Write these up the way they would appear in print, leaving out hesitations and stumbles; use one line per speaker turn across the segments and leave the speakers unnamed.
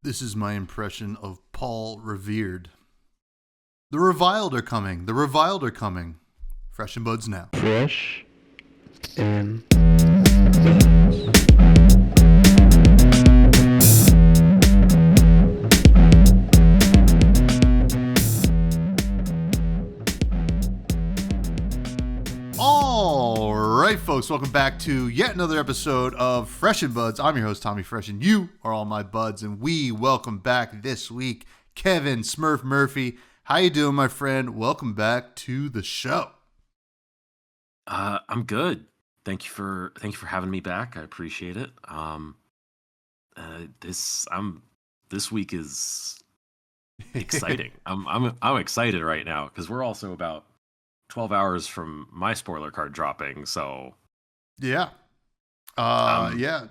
This is my impression of Paul Revered. The reviled are coming. The reviled are coming. Fresh and buds now.
Fresh and
All right, folks, welcome back to yet another episode of Fresh and Buds. I'm your host, Tommy Fresh, and you are all my buds, and we welcome back this week Kevin Smurph Murphy. How you doing, my friend? Welcome back to the show.
I'm good. Thank you for having me back. I appreciate it. This week is exciting. I'm excited right now because we're also about 12 hours from my spoiler card dropping. So
yeah.
Yeah.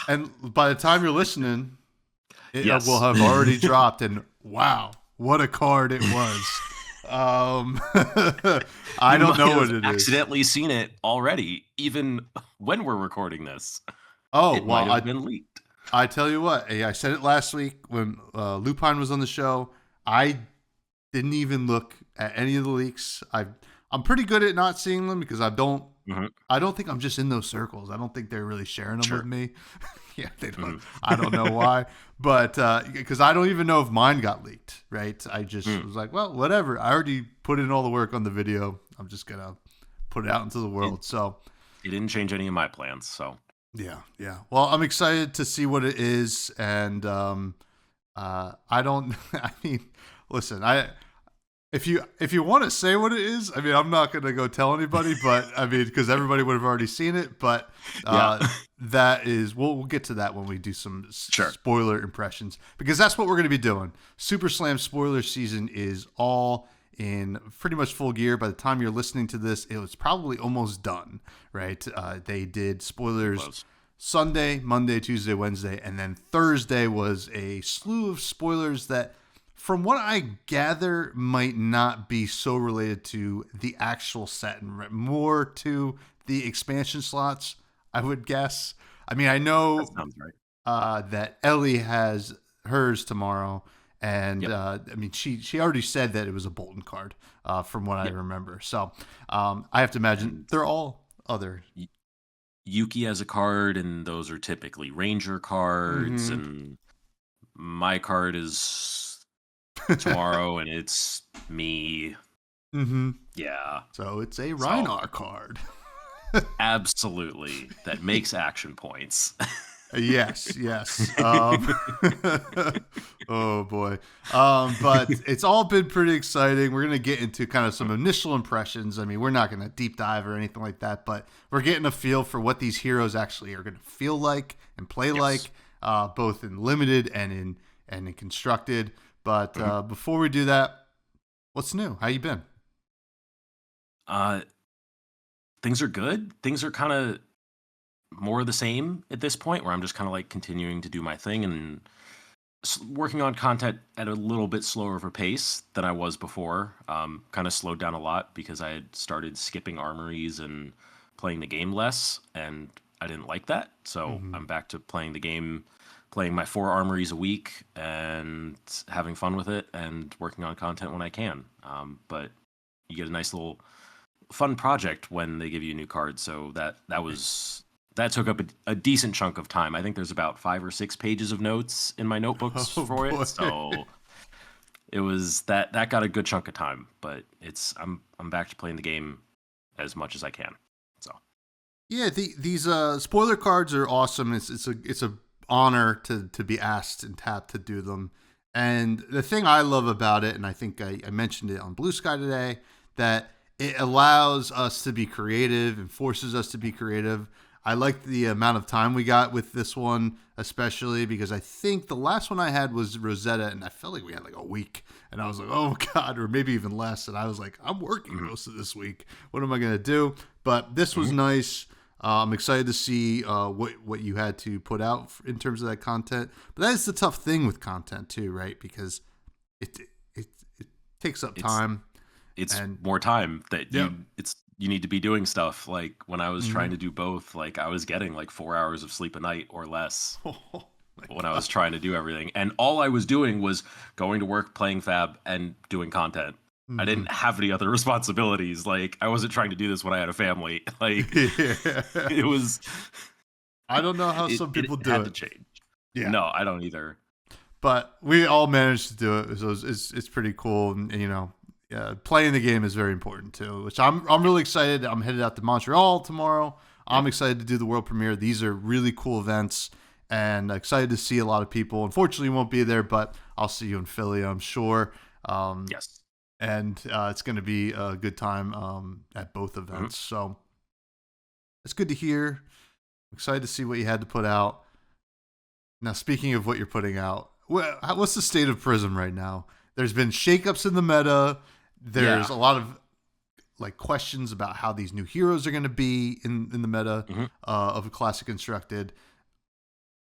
And by the time you're listening, it
Yes.
will have already dropped. And wow, what a card it was. I don't know what it is.
Accidentally seen it already, even when we're recording this.
Oh,
It
well,
might have been leaked.
I tell you what, I said it last week when Lupine was on the show. I didn't even look at any of the leaks. I'm pretty good at not seeing them because I don't think I'm just in those circles. I don't think they're really sharing them with me. Yeah, they don't. I don't know why, but because I don't even know if mine got leaked. Right? I just was like, well, whatever. I already put in all the work on the video. I'm just gonna put it out into the world. So
It didn't change any of my plans. So
yeah. Well, I'm excited to see what it is, and I don't. I mean, listen, If you want to say what it is, I mean, I'm not going to go tell anybody, but I mean, because everybody would have already seen it. But that is, we'll get to that when we do some spoiler impressions, because that's what we're going to be doing. Super Slam spoiler season is all in pretty much full gear. By the time you're listening to this, it was probably almost done, right? They did spoilers Sunday, Monday, Tuesday, Wednesday, and then Thursday was a slew of spoilers that, from what I gather, might not be so related to the actual set and more to the expansion slots, I would guess. I mean, I know
that sounds right.
That Ellie has hers tomorrow, and
Yep.
I mean, she already said that it was a Bolton card, from what I remember. So I have to imagine they're all other.
Yuki has a card, and those are typically Ranger cards, and my card is tomorrow, and it's me. Yeah.
So it's a Rhinar card.
Absolutely. That makes action points.
Yes. Oh boy. But it's all been pretty exciting. We're going to get into kind of some initial impressions. I mean, we're not going to deep dive or anything like that, but we're getting a feel for what these heroes actually are going to feel like and play like, both in limited and in constructed. But before we do that, what's new? How you been?
Things are good. Things are kind of more of the same at this point, where I'm just kind of like continuing to do my thing and working on content at a little bit slower of a pace than I was before. Kind of slowed down a lot because I had started skipping armories and playing the game less, and I didn't like that. So I'm back to playing the game, playing my 4 armories a week and having fun with it and working on content when I can. But you get a nice little fun project when they give you a new card. So that took up a decent chunk of time. I think there's about 5 or 6 pages of notes in my notebooks for it. So it was that got a good chunk of time, but I'm back to playing the game as much as I can. So
yeah, these spoiler cards are awesome. It's a honor to be asked and tapped to do them. And the thing I love about it, and I think I mentioned it on Blue Sky today, that it allows us to be creative and forces us to be creative. I like the amount of time we got with this one, especially because I think the last one I had was Rosetta, and I felt like we had like a week, and I was like, oh God, or maybe even less. And I was like, I'm working most of this week. What am I going to do? But this was nice. I'm excited to see what you had to put out in terms of that content. But that is the tough thing with content too, right? Because it takes up time.
It's more time that you need to be doing stuff. Like when I was trying to do both, like I was getting like 4 hours of sleep a night or less. when I was trying to do everything. And all I was doing was going to work, playing Fab, and doing content. I didn't have any other responsibilities. Like, I wasn't trying to do this when I had a family. Like, it was.
I don't know how some people do it.
Had to change.
Yeah.
No, I don't either.
But we all managed to do it, so it's pretty cool. And you know, playing the game is very important too. Which I'm really excited. I'm headed out to Montreal tomorrow. I'm excited to do the world premiere. These are really cool events, and excited to see a lot of people. Unfortunately, won't be there, but I'll see you in Philly, I'm sure.
Yes.
And it's going to be a good time at both events. So it's good to hear. I'm excited to see what you had to put out. Now, speaking of what you're putting out, what's the state of Prism right now? There's been shakeups in the meta. There's a lot of like questions about how these new heroes are going to be in the meta of a Classic Constructed.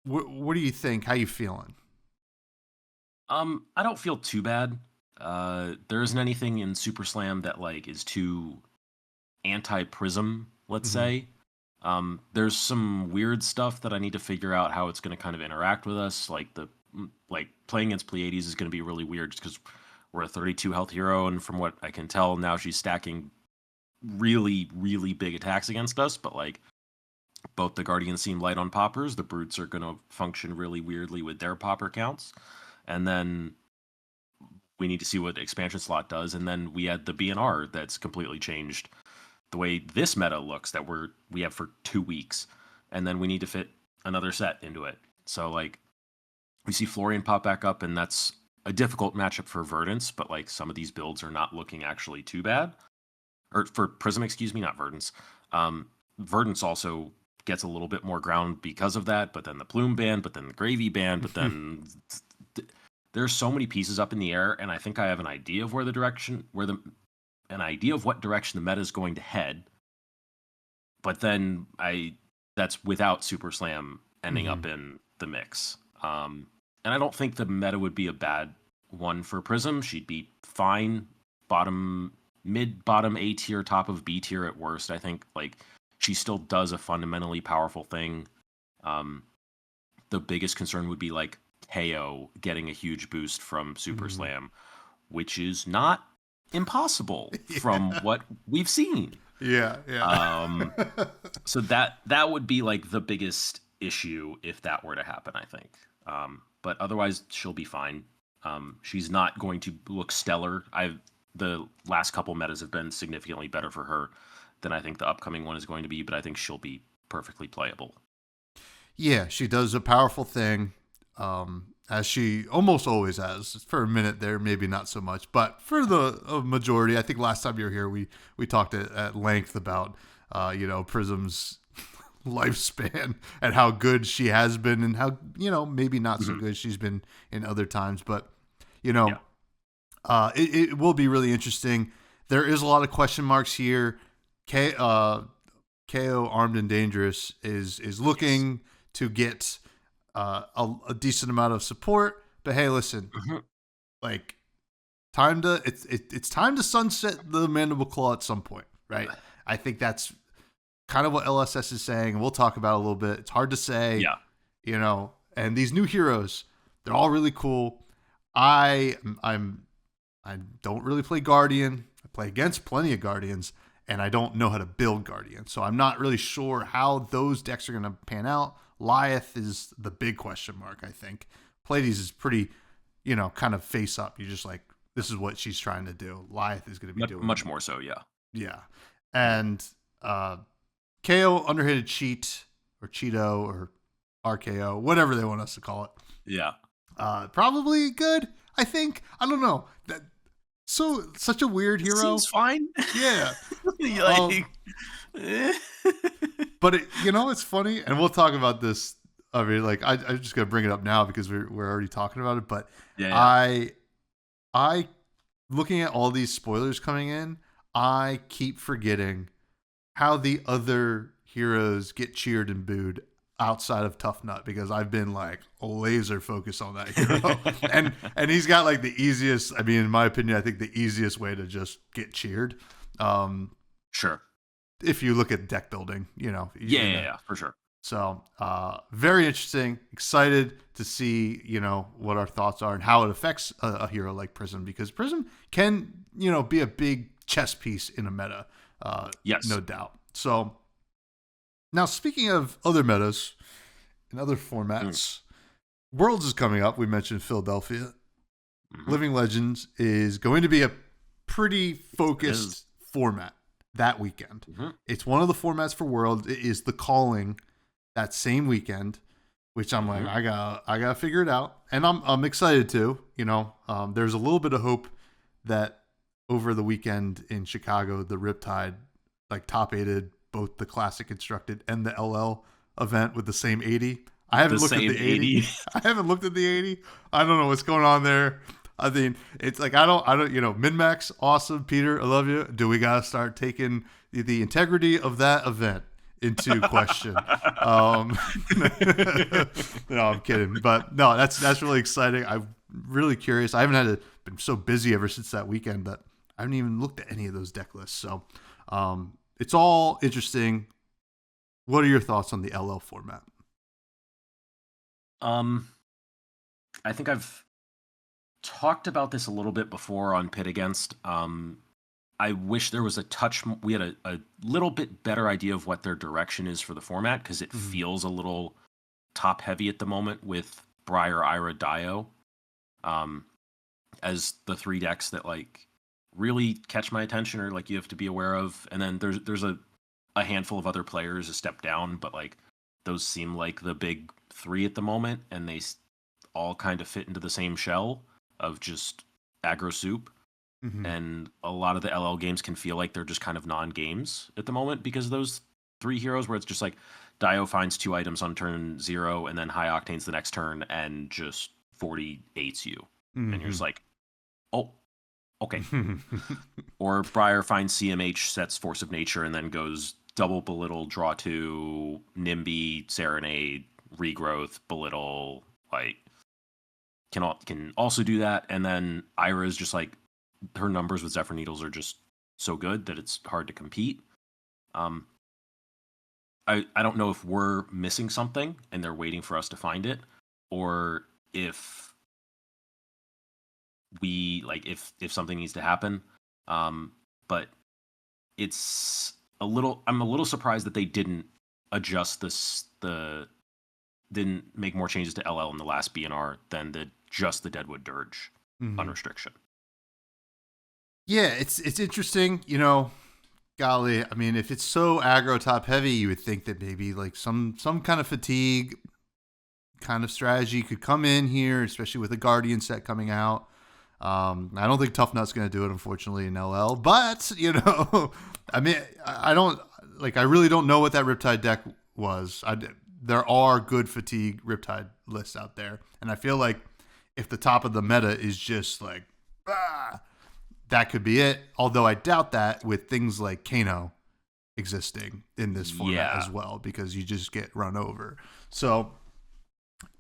What do you think? How you feeling?
I don't feel too bad. There isn't anything in Super Slam that like is too anti-Prism, let's say. There's some weird stuff that I need to figure out how it's going to kind of interact with us. Like playing against Plaetes is going to be really weird just because we're a 32 health hero, and from what I can tell now, she's stacking really, really big attacks against us. But like both the Guardians seem light on poppers, the Brutes are going to function really weirdly with their popper counts, and then we need to see what expansion slot does, and then we had the BNR that's completely changed the way this meta looks that we have for 2 weeks, and then we need to fit another set into it. So like we see Florian pop back up, and that's a difficult matchup for Verdance, but like some of these builds are not looking actually too bad. Or for Prism, excuse me, not Verdance. Verdance also gets a little bit more ground because of that, but then the Plume ban, but then the Gravy ban, but then there's so many pieces up in the air, and I think I have an idea of what direction the meta is going to head. But then that's without Super Slam ending up in the mix. And I don't think the meta would be a bad one for Prism. She'd be fine, bottom A tier, top of B tier at worst. I think like she still does a fundamentally powerful thing. The biggest concern would be like KO getting a huge boost from Super Slam, which is not impossible from what we've seen. So that would be like the biggest issue if that were to happen, I think. But otherwise she'll be fine. She's not going to look stellar. The last couple metas have been significantly better for her than I think the upcoming one is going to be, but I think she'll be perfectly playable.
Yeah, she does a powerful thing. As she almost always has. For a minute there, maybe not so much, but for the majority, I think last time you were here, we talked at length about Prism's lifespan and how good she has been, and how maybe not so good she's been in other times. But it will be really interesting. There is a lot of question marks here. KO Armed and Dangerous is looking to get a decent amount of support, but hey, listen, like it's time to sunset the Mandible Claw at some point, right? I think that's kind of what LSS is saying, and we'll talk about it a little bit. It's hard to say, and these new heroes, they're all really cool. I don't really play Guardian. I play against plenty of Guardians, and I don't know how to build Guardian, so I'm not really sure how those decks are going to pan out. Liath is the big question mark, I think. Plaetes is pretty, kind of face up. You're just like, this is what she's trying to do. Liath is going to be doing
much more so, yeah.
Yeah. And KO Underhanded Cheat or Cheeto or RKO, whatever they want us to call it.
Yeah.
Probably good, I think. I don't know. Such a weird hero.
Seems fine.
Yeah. But it's funny, and we'll talk about this. I mean, like I'm just gonna bring it up now because we're already talking about it. But I looking at all these spoilers coming in, I keep forgetting how the other heroes get cheered and booed outside of Tough Nut, because I've been like laser focused on that hero, and he's got like the easiest. I mean, in my opinion, I think the easiest way to just get cheered.
Sure.
If you look at deck building,
Yeah, for sure.
So very interesting. Excited to see, what our thoughts are and how it affects a hero like Prism, because Prism can, be a big chess piece in a meta.
Yes.
No doubt. So now, speaking of other metas and other formats, Worlds is coming up. We mentioned Philadelphia. Living Legends is going to be a pretty focused format that weekend. It's one of the formats for Worlds. It is the calling that same weekend, which I'm like, I gotta figure it out, and I'm excited to. There's a little bit of hope that over the weekend in Chicago, the Riptide top 8'd both the Classic Constructed and the LL event with the same 80. I haven't looked at the 80. I haven't looked at the 80. I don't know what's going on there. I mean, it's like I don't. Min-max, awesome, Peter, I love you. Do we gotta start taking the integrity of that event into question? No, I'm kidding. But no, that's really exciting. I'm really curious. I haven't been so busy ever since that weekend that I haven't even looked at any of those deck lists. So it's all interesting. What are your thoughts on the LL format?
I think I've talked about this a little bit before on Pit Against. I wish there was we had a little bit better idea of what their direction is for the format, because it feels a little top heavy at the moment with Briar, Ira, Dio as the three decks that really catch my attention, or you have to be aware of. And then there's a handful of other players a step down, but those seem like the big three at the moment, and they all kind of fit into the same shell of just aggro soup. And a lot of the LL games can feel like they're just kind of non-games at the moment because of those three heroes, where it's just Dio finds 2 items on turn 0 and then High Octanes the next turn and just 48s you. And you're just oh, okay. Or Briar finds CMH, sets Force of Nature, and then goes double Belittle, draw 2, Nimby, Serenade, Regrowth, Belittle, can also do that. And then Ira is just her numbers with Zephyr Needles are just so good that it's hard to compete. I don't know if we're missing something and they're waiting for us to find it, or if we if something needs to happen. But it's I'm a little surprised that they didn't adjust didn't make more changes to LL in the last BNR than just the Deadwood Dirge on restriction.
Yeah, it's interesting, golly, I mean, if it's so aggro top heavy, you would think that maybe some kind of fatigue kind of strategy could come in here, especially with the Guardian set coming out. I don't think Tough Nut's going to do it, unfortunately, in LL, but I mean, I really don't know what that Riptide deck was. There are good fatigue Riptide lists out there, and I feel like if the top of the meta is just that could be it. Although I doubt that with things like Kano existing in this format as well, because you just get run over. So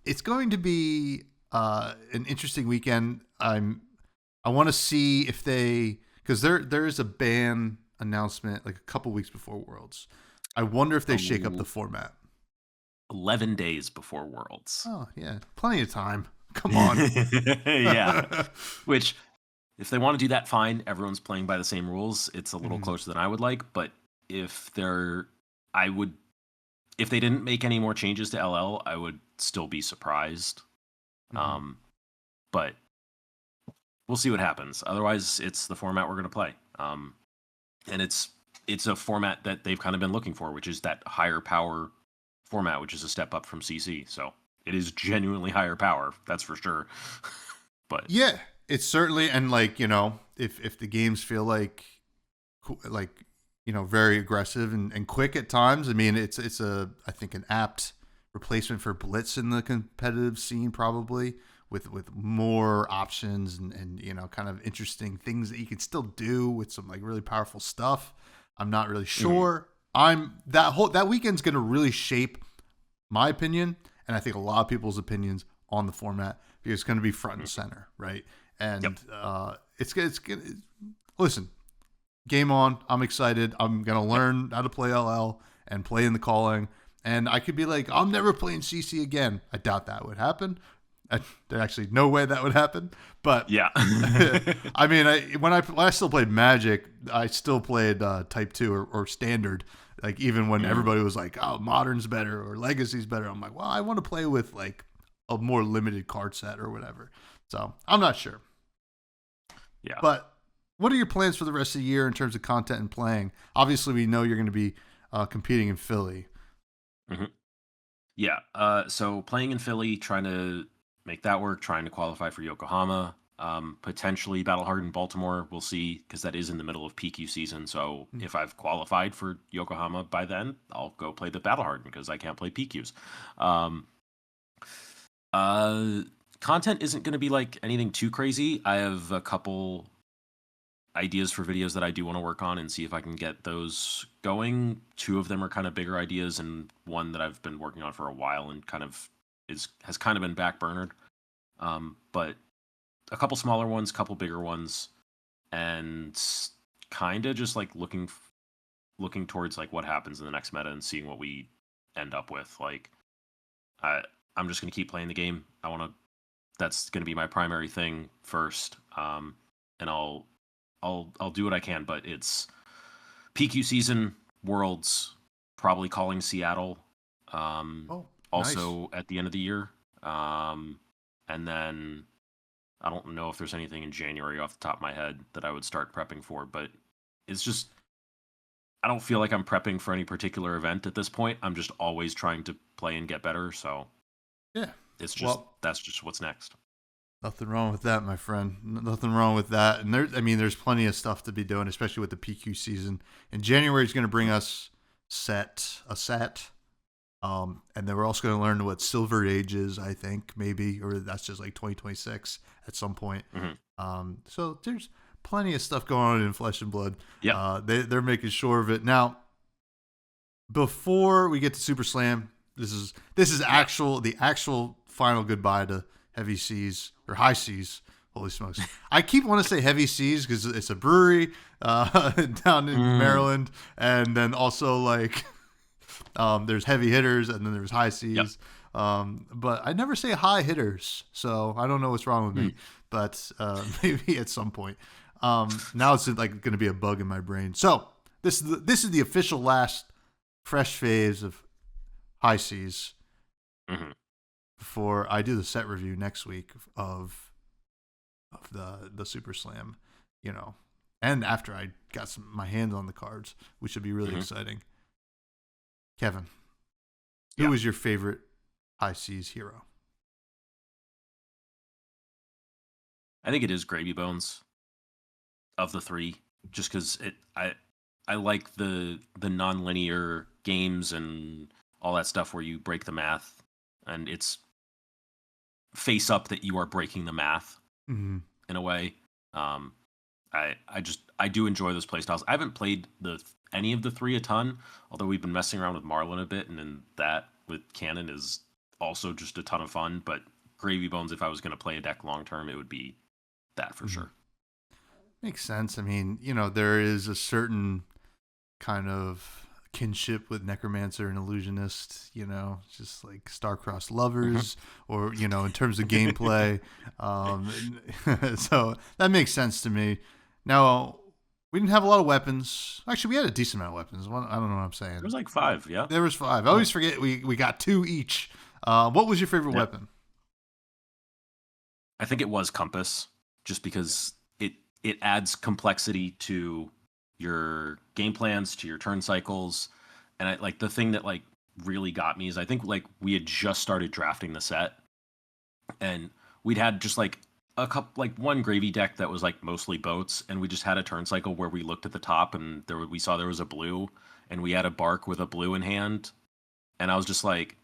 it's going to be an interesting weekend. I want to see if because there is a ban announcement a couple weeks before Worlds. I wonder if they shake up the format.
11 days before Worlds.
Oh yeah, plenty of time. Come on.
Yeah. Which, if they want to do that, fine. Everyone's playing by the same rules. It's a little closer than I would like, but if they didn't make any more changes to LL, I would still be surprised. But we'll see what happens. Otherwise, it's the format we're going to play. And it's a format that they've kind of been looking for, which is that higher power format, which is a step up from CC. So it is genuinely higher power, that's for sure. But
yeah, it's certainly, and if the games feel very aggressive and quick at times, I mean, it's I think an apt replacement for Blitz in the competitive scene, probably with more options and kind of interesting things that you can still do with some really powerful stuff. I'm not really sure. That weekend's going to really shape my opinion, and I think a lot of people's opinions on the format, because it's going to be front and center, right? And it's listen, game on. I'm excited. I'm going to learn how to play LL and play in the calling and I could be like, I'm never playing CC again. I doubt that would happen. There's actually no way that would happen. But
Yeah.
I mean, when I still played Magic, I still played Type 2 or Standard. Like, even when everybody was like, oh, Modern's better or Legacy's better. I'm like, well, I want to play with like a more limited card set or whatever. So I'm not sure.
Yeah.
But what are your plans for the rest of the year in terms of content and playing? Obviously, we know you're going to be competing in Philly.
Mm-hmm. Yeah. So playing in Philly, trying to make that work, trying to qualify for Yokohama, potentially Battle-Hardened Baltimore. We'll see, because that is in the middle of PQ season. So if I've qualified for Yokohama by then, I'll go play the Battle-Hardened because I can't play PQs. Content isn't going to be like anything too crazy. I have a couple ideas for videos that I do want to work on and see if I can get those going. 2 of them are kind of bigger ideas, and one that I've been working on for a while and kind of has kind of been backburnered. But a couple smaller ones, couple bigger ones, and kind of just like looking towards like what happens in the next meta and seeing what we end up with. Like, I'm just gonna keep playing the game. That's gonna be my primary thing first. And I'll do what I can, but it's PQ season, Worlds, probably calling Seattle. Also
nice.
at the end of the year. And then I don't know if there's anything in January off the top of my head that I would start prepping for, but it's just, I don't feel like I'm prepping for any particular event at this point. I'm just always trying to play and get better. So
Yeah.
it's just, that's just what's next.
Nothing wrong with that, my friend. Nothing wrong with that. And there's plenty of stuff to be doing, especially with the PQ season. And January is going to bring us a set. And then we're also going to learn what Silver Age is, I think, maybe, or that's just like 2026 at some point.
Mm-hmm.
So there's plenty of stuff going on in Flesh and Blood.
Yeah.
They're making sure of it. Now, before we get to Super Slam, this is the actual final goodbye to Heavy Seas or High Seas. Holy smokes. I keep wanting to say Heavy Seas because it's a brewery down in Maryland. And then also like there's heavy hitters and then there's high seas. Yep. But I never say high hitters. So I don't know what's wrong with me. But maybe at some point. Now it's like going to be a bug in my brain. So this is the official last fresh phase of High Seas.
Mm-hmm.
Before I do the set review next week of the Super Slam, and after I got my hands on the cards, which should be really exciting. Kevin, who is your favorite High Seas hero?
I think it is Gravy Bones of the 3, just because I like the non-linear games and all that stuff where you break the math, and it's face up that you are breaking the math in a way. I do enjoy those playstyles. I haven't played any of the 3 a ton, although we've been messing around with Marlin a bit, and then that with Cannon is also just a ton of fun. But Gravy Bones, if I was going to play a deck long term, it would be that for sure.
Makes sense. I mean, there is a certain kind of kinship with Necromancer and Illusionist, just like star-crossed lovers, or in terms of gameplay. So that makes sense to me. Now, we didn't have a lot of weapons. Actually, we had a decent amount of weapons. I don't know what I'm saying.
There was like 5, yeah.
There was 5. I always forget we got 2 each. What was your favorite weapon?
I think it was Compass, just because it adds complexity to your game plans, to your turn cycles. And the thing that really got me is I think we had just started drafting the set, and we'd had just a couple, one gravy deck that was mostly boats, and we just had a turn cycle where we looked at the top and we saw there was a blue, and we had a bark with a blue in hand, and I was just like,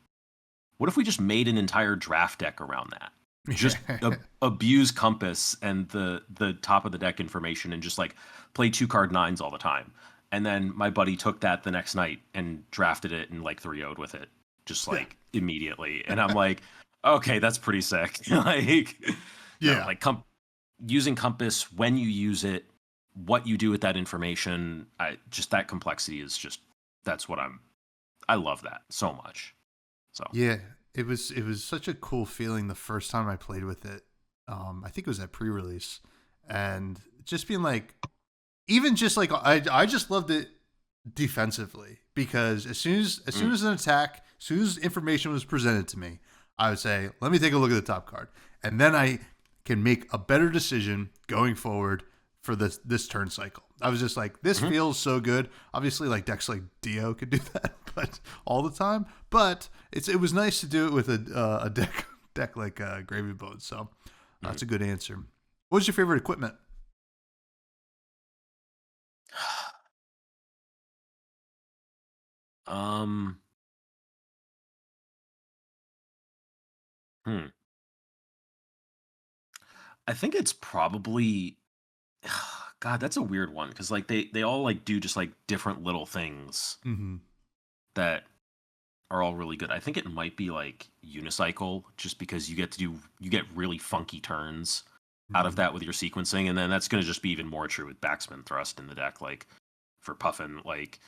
what if we just made an entire draft deck around that? Just abuse Compass and the top of the deck information and just play 2-card 9s all the time. And then my buddy took that the next night and drafted it and 3-0'd with it, just immediately. And I'm like, okay, that's pretty sick. Using Compass, when you use it, what you do with that information, just that complexity is just, that's what I love that so much. So
Yeah, it was such a cool feeling the first time I played with it. I think it was at pre-release, and just being like, even just like I just loved it defensively because as soon as an attack, as soon as information was presented to me, I would say, "Let me take a look at the top card," and then I can make a better decision going forward for this turn cycle. I was just like, this feels so good. Obviously, like decks like Dio could do that, but all the time. But it was nice to do it with a deck like Gravy Bones. So that's a good answer. What was your favorite equipment?
um hmm. I think it's probably God, that's a weird one because like they all like do just like different little things
Mm-hmm.
that are all really good. I think it might be like unicycle just because you get really funky turns out of
Mm-hmm.
that with your sequencing, and then that's going to just be even more true with backspin thrust in the deck. Like for Puffin, like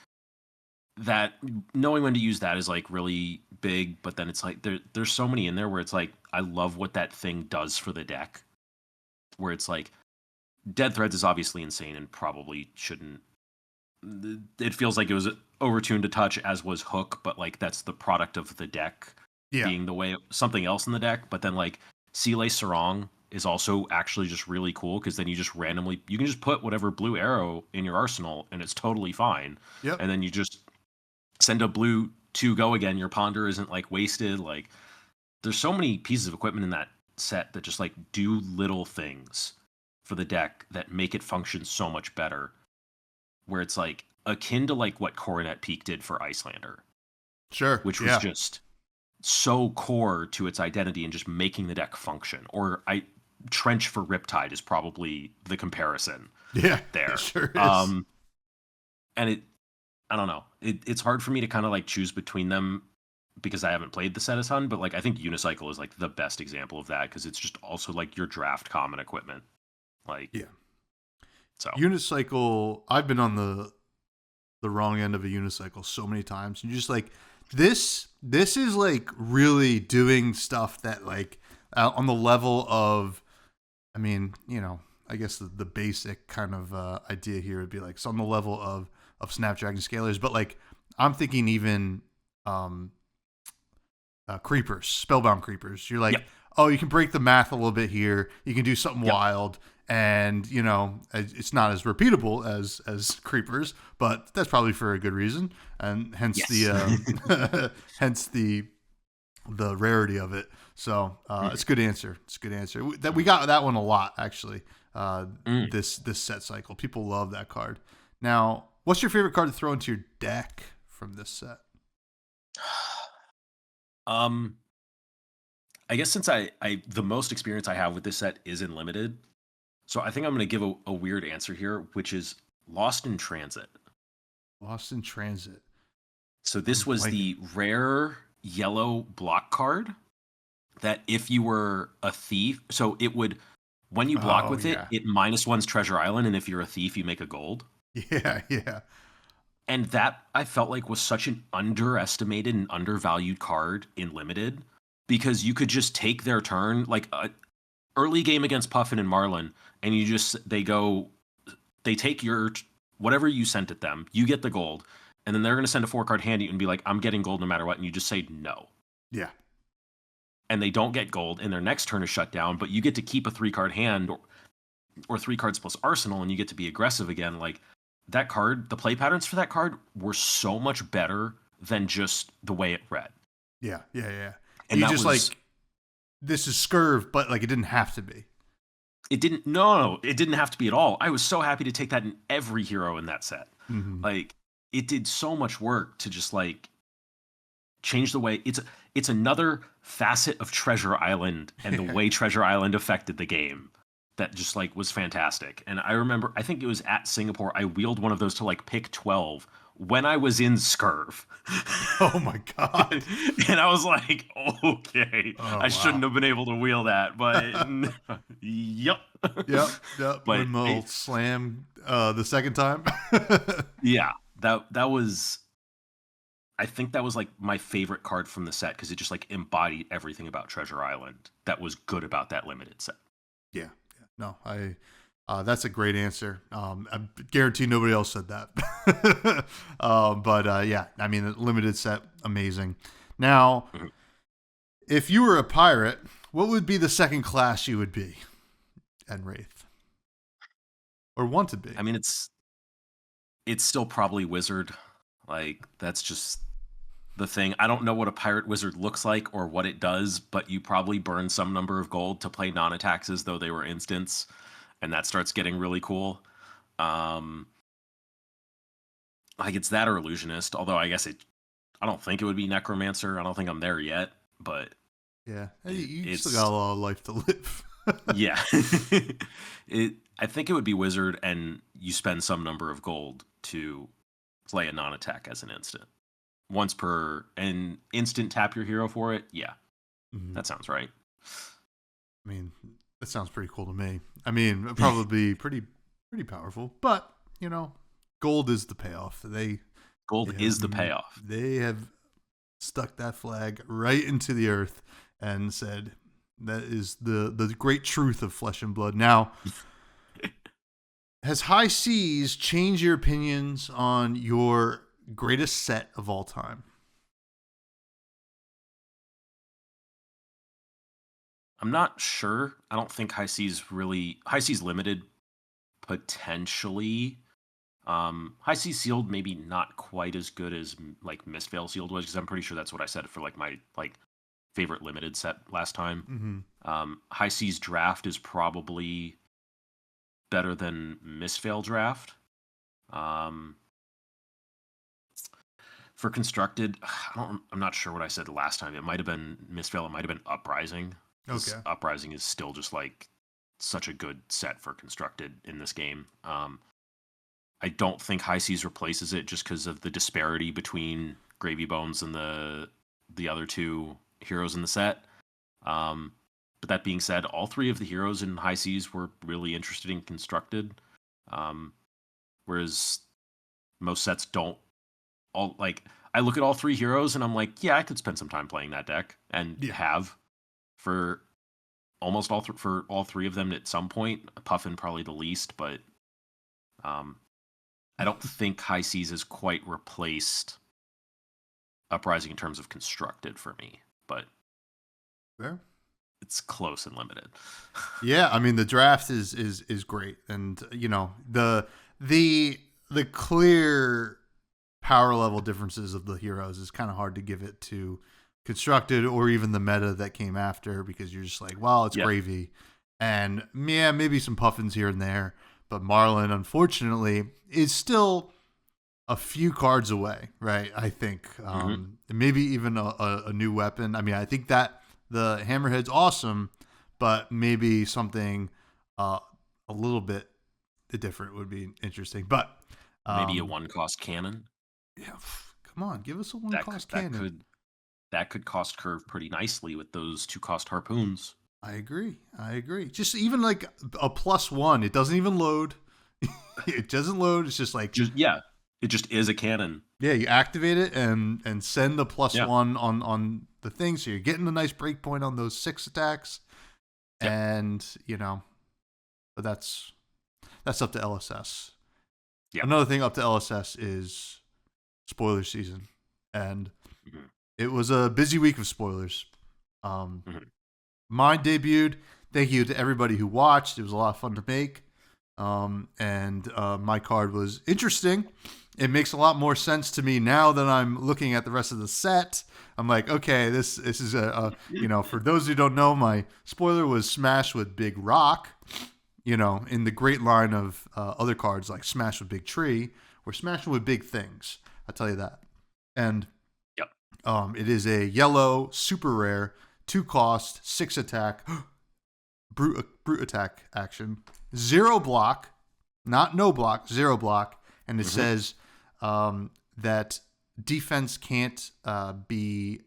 that knowing when to use that is like really big. But then it's like there's so many in there where it's like I love what that thing does for the deck. Where it's like Dead Threads is obviously insane and probably shouldn't. It feels like it was overtuned a touch, as was Hook, but like that's the product of the deck
Yeah.
being the way something else in the deck. But then like Sealay Sarong is also actually just really cool because then you just randomly you can just put whatever blue arrow in your arsenal and it's totally fine.
Yep.
And then you just send a blue to go again. Your ponder isn't like wasted. Like there's so many pieces of equipment in that set that just like do little things for the deck that make it function so much better. Where it's like akin to like what Coronet Peak did for Icelander,
Sure.
which was
Yeah.
just so core to its identity and just making the deck function. Or Trench for Riptide is probably the comparison
Yeah.
there.
It sure is.
And I don't know. It's hard for me to kind of like choose between them because I haven't played the set a ton, but like I think Unicycle is like the best example of that because it's just also like your draft common equipment. Like
Yeah.
so
Unicycle, I've been on the wrong end of a unicycle so many times. And just like this is like really doing stuff that like on the level of, I mean, you know, I guess the basic kind of idea here would be like it's on the level of Snapdragon Scalers, but like I'm thinking even creepers, spellbound creepers. You're like,
yep.
oh, you can break the math a little bit here. You can do something
Yep.
wild, and you know it's not as repeatable as creepers, but that's probably for a good reason, and hence
Yes.
the hence the rarity of it. So it's a good answer. It's a good answer. That we got that one a lot actually. This set cycle, people love that card. Now, what's your favorite card to throw into your deck from this set?
I guess since I the most experience I have with this set is in limited, so I think I'm going to give a weird answer here, which is Lost in Transit.
Lost in Transit.
So this was the rare yellow block card that if you were a thief, so it would when you block with it, it -1's Treasure Island, and if you're a thief, you make a gold.
Yeah, yeah.
And that I felt like was such an underestimated and undervalued card in limited because you could just take their turn, like early game against Puffin and Marlin, and they take your whatever you sent at them, you get the gold, and then they're going to send a 4-card hand at you and be like, I'm getting gold no matter what, and you just say no.
Yeah.
And they don't get gold, and their next turn is shut down, but you get to keep a 3-card hand or 3 cards plus arsenal, and you get to be aggressive again. Like that card, the play patterns for that card were so much better than just the way it read.
Yeah, yeah, yeah.
And
you
that
just
was,
like, this is Scurv, but like it didn't have to be.
It didn't. No, it didn't have to be at all. I was so happy to take that in every hero in that set.
Mm-hmm.
Like it did so much work to just like change the way it's another facet of Treasure Island and the way Treasure Island affected the game that just like was fantastic. And I remember, I think it was at Singapore, I wheeled one of those to like pick 12 when I was in Scurv.
Oh my God.
And I was like, okay, I shouldn't have been able to wheel that, but yep.
Yep.
But
Windmill slam the second time.
Yeah, that was I think that was like my favorite card from the set because it just like embodied everything about Treasure Island that was good about that limited set.
Yeah. No, that's a great answer. I guarantee nobody else said that. But yeah, I mean, the limited set, amazing. Now,
Mhm.
if you were a pirate, what would be the second class you would be at Wraith? Or want to be?
I mean, it's still probably Wizard. Like, that's just the thing. I don't know what a pirate wizard looks like or what it does, but you probably burn some number of gold to play non-attacks as though they were instants, and that starts getting really cool. Um, like it's that or illusionist, although I don't think it would be necromancer. I don't think I'm there yet, but
Yeah, you
it's
still got a lot of life to live.
yeah. I think it would be wizard, and you spend some number of gold to play a non-attack as an instant. Once per and instant tap your hero for it. Yeah, that sounds right.
I mean, that sounds pretty cool to me. I mean, probably pretty powerful, but you know, gold is the payoff.
Gold is the payoff.
They have stuck that flag right into the earth and said that is the great truth of Flesh and Blood. Now, has High Seas changed your opinions on your greatest set of all time?
I'm not sure. I don't think High Seas limited potentially. High Seas sealed maybe not quite as good as like Mistveil sealed was, because I'm pretty sure that's what I said for like my like favorite limited set last time. High Seas draft is probably better than Mistveil draft. For constructed, I'm not sure what I said the last time. It might have been Mistveil. It might have been Uprising.
Okay.
Uprising is still just like such a good set for constructed in this game. I don't think High Seas replaces it just because of the disparity between Gravy Bones and the other two heroes in the set. But that being said, all three of the heroes in High Seas were really interested in constructed. Whereas most sets don't. I look at all three heroes and I'm like, yeah, I could spend some time playing that deck, and have for almost for all three of them at some point. Puffin probably the least, but I don't think High Seas has quite replaced Uprising in terms of constructed for me, but
Fair.
It's close and limited.
Yeah, I mean the draft is great, and you know the clear power level differences of the heroes is kind of hard to give it to constructed or even the meta that came after, because you're just like, well, it's gravy, and yeah, maybe some puffins here and there, but Marlin, unfortunately, is still a few cards away, right? I think maybe even a new weapon. I mean, I think that the Hammerhead's awesome, but maybe something a little bit different would be interesting. But
maybe a 1-cost cannon.
Yeah, come on, give us a 1-cost cannon.
That could cost curve pretty nicely with those 2-cost harpoons.
I agree. Just even like a +1, it doesn't even load. It doesn't load. It's just like
it just is a cannon.
Yeah, you activate it and send the +1 on the thing, so you're getting a nice breakpoint on those 6 attacks, and you know, but that's up to LSS. Yeah. Another thing up to LSS is spoiler season, and it was a busy week of spoilers. Mine debuted. Thank you to everybody who watched. It was a lot of fun to make. And my card was interesting. It makes a lot more sense to me now that I'm looking at the rest of the set. I'm like, okay, this is you know, for those who don't know, my spoiler was Smash with Big Rock, you know, in the great line of other cards like Smash with Big Tree. We're smashing with big things, I'll tell you that. And it is a yellow, super rare, 2-cost, 6 attack, brute attack action, 0 block, not no block, 0 block, and it says that defense can't be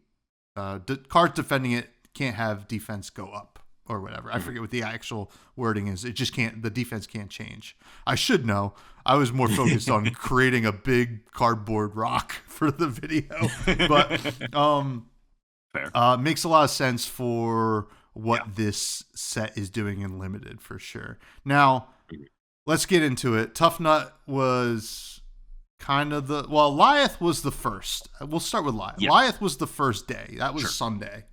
cards defending it can't have defense go up or whatever. I forget what the actual wording is. It just can't. The defense can't change. I should know. I was more focused on creating a big cardboard rock for the video, but
Fair.
makes a lot of sense for what this set is doing in limited for sure. Now, let's get into it. Tough Nut was kind of Liath was the first. We'll start with Liath.
Yeah.
Liath was the first day. That was Sunday.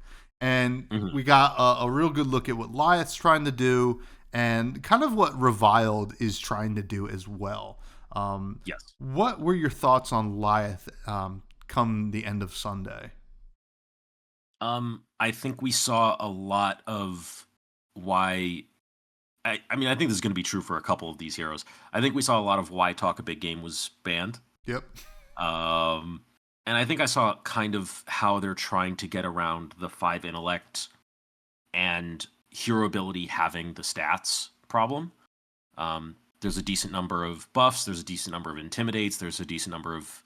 And we got a real good look at what Liath's trying to do and kind of what Reviled is trying to do as well.
Yes.
What were your thoughts on Liath come the end of Sunday?
I think we saw a lot of why. I mean, I think this is going to be true for a couple of these heroes. I think we saw a lot of why Talk a Big Game was banned.
Yep.
And I think I saw kind of how they're trying to get around the 5 intellect and hero ability having the stats problem. There's a decent number of buffs. There's a decent number of intimidates. There's a decent number of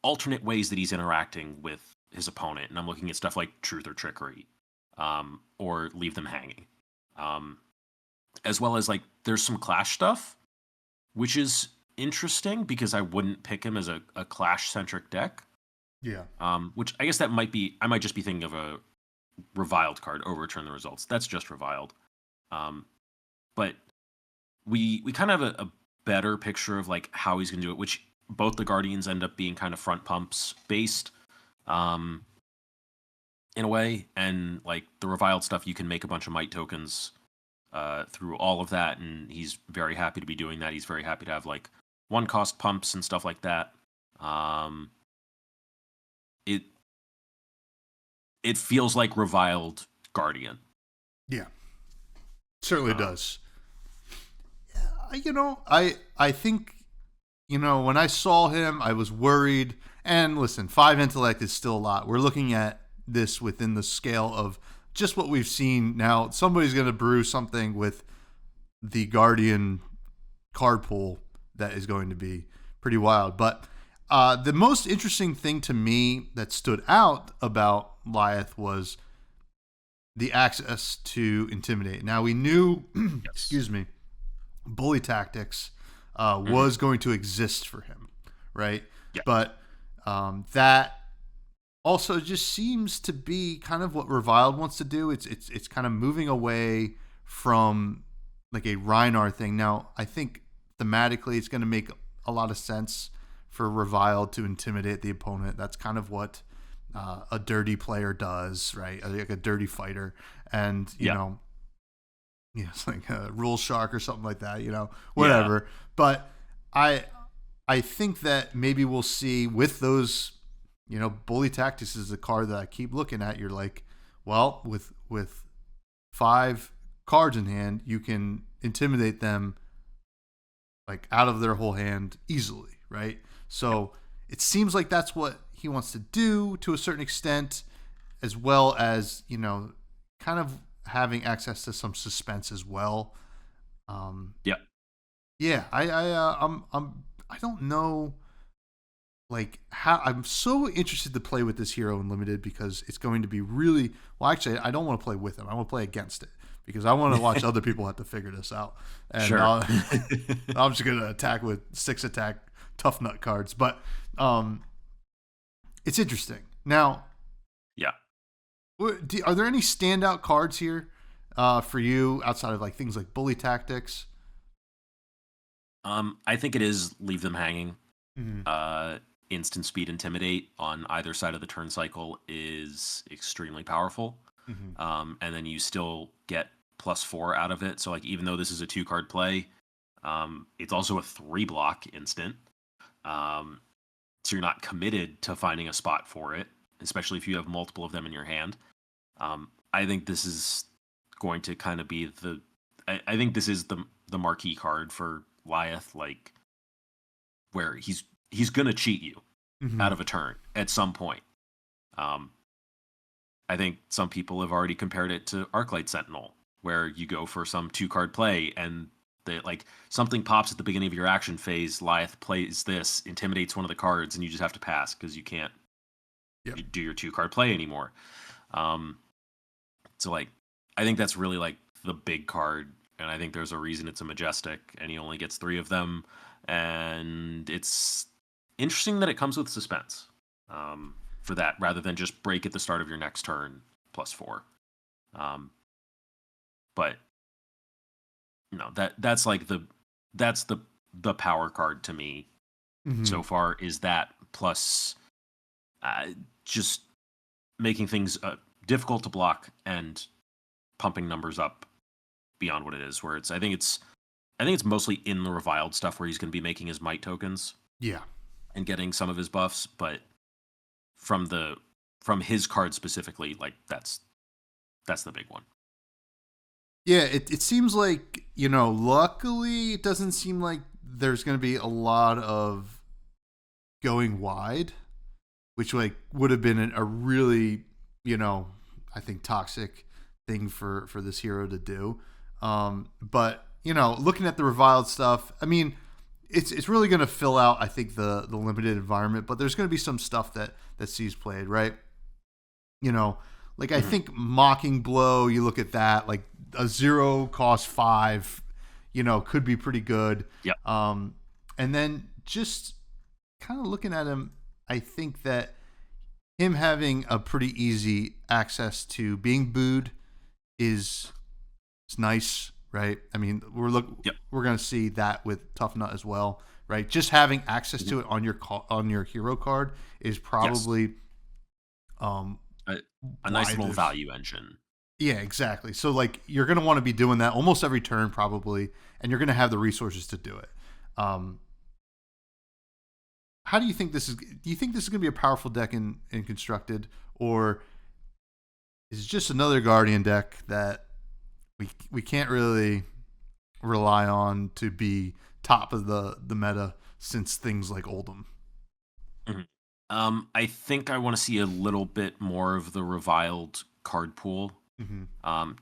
alternate ways that he's interacting with his opponent. And I'm looking at stuff like truth or trickery, or leave them hanging. As well as like there's some clash stuff, which is interesting because I wouldn't pick him as a clash centric deck.
Yeah.
Which I guess that might be, I might just be thinking of a Reviled card, Overturn the Results. That's just Reviled. But we kind of have a better picture of like how he's going to do it, which both the Guardians end up being kind of front pumps based, in a way. And like the Reviled stuff, you can make a bunch of might tokens through all of that, and he's very happy to be doing that. He's very happy to have like 1-cost pumps and stuff like that. It feels like Reviled Guardian.
Yeah, certainly does. I think, when I saw him, I was worried. And listen, 5 intellect is still a lot. We're looking at this within the scale of just what we've seen. Now, somebody's going to brew something with the Guardian card pool that is going to be pretty wild. But the most interesting thing to me that stood out about Liath was the access to Intimidate. Now, we knew, excuse me, bully tactics was going to exist for him, right?
Yeah.
But that also just seems to be kind of what Reviled wants to do. It's kind of moving away from like a Rhinar thing. Now, I think thematically it's going to make a lot of sense for Reviled to intimidate the opponent. That's kind of what a dirty player does, right? Like a dirty fighter. And, it's like a rule shark or something like that, whatever. Yeah. But I think that maybe we'll see with those, bully tactics is a card that I keep looking at. You're like, well, with 5 cards in hand, you can intimidate them like out of their whole hand easily, right? So it seems like that's what he wants to do to a certain extent, as well as, kind of having access to some suspense as well. Yeah, I don't know, like, how I'm so interested to play with this hero in limited because it's going to be really well. Actually, I don't want to play with him. I want to play against it because I want to watch other people have to figure this out. And
sure.
I'm just gonna attack with 6 attack Tough Nut cards, but it's interesting. Now,
yeah,
are there any standout cards here for you outside of like things like bully tactics?
I think it is leave them hanging.
Mm-hmm.
Instant speed intimidate on either side of the turn cycle is extremely powerful.
Mm-hmm.
And then you still get +4 out of it. So like, even though this is a 2-card play, it's also a 3-block instant. So you're not committed to finding a spot for it, especially if you have multiple of them in your hand. I think this is going to kind of be I think this is the marquee card for Liath, like where he's gonna cheat you out of a turn at some point. I think some people have already compared it to Arclight Sentinel, where you go for some 2-card play and like something pops at the beginning of your action phase. Liath plays this, intimidates one of the cards, and you just have to pass because you can't do your 2-card play anymore. So like I think that's really like the big card, and I think there's a reason it's a majestic, and he only gets 3 of them, and it's interesting that it comes with suspense for that, rather than just break at the start of your next turn +4. But no, that's like the power card to me so far, is that plus just making things difficult to block and pumping numbers up beyond what it is. Where I think it's mostly in the reviled stuff where he's going to be making his might tokens, and getting some of his buffs. But from his card specifically, like that's the big one.
Yeah, it seems like, luckily it doesn't seem like there's going to be a lot of going wide, which like would have been a really, I think toxic thing for this hero to do. But, looking at the reviled stuff, I mean, it's really going to fill out, I think, the limited environment, but there's going to be some stuff that sees played, right? Like I think Mocking Blow, you look at that, like a 0 cost 5, could be pretty good.
Yep.
And then just kind of looking at him, I think that him having a pretty easy access to being booed is nice, right? I mean, we're going to see that with Tough Nut as well, right? Just having access to it on your hero card is probably
a nice little value engine.
Yeah, exactly. So like you're going to want to be doing that almost every turn probably, and you're going to have the resources to do it. How do you think this is? Do you think this is going to be a powerful deck in Constructed, or is it just another Guardian deck that we can't really rely on to be top of the meta since things like Oldham?
I think I want to see a little bit more of the reviled card pool,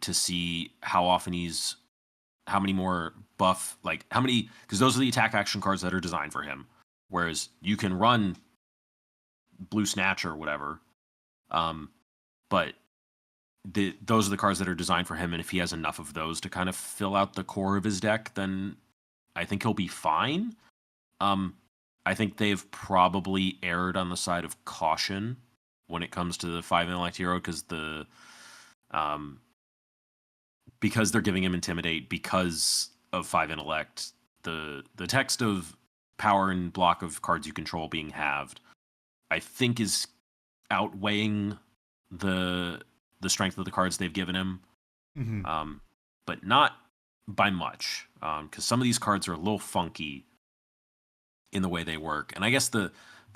to see how often how many more buff, like how many, because those are the attack action cards that are designed for him. Whereas you can run Blue Snatch or whatever, but those are the cards that are designed for him. And if he has enough of those to kind of fill out the core of his deck, then I think he'll be fine. I think they've probably erred on the side of caution when it comes to the 5 intellect hero, because they're giving him Intimidate because of 5 intellect. The text of power and block of cards you control being halved, I think, is outweighing the strength of the cards they've given him, but not by much, because some of these cards are a little funky in the way they work. And I guess the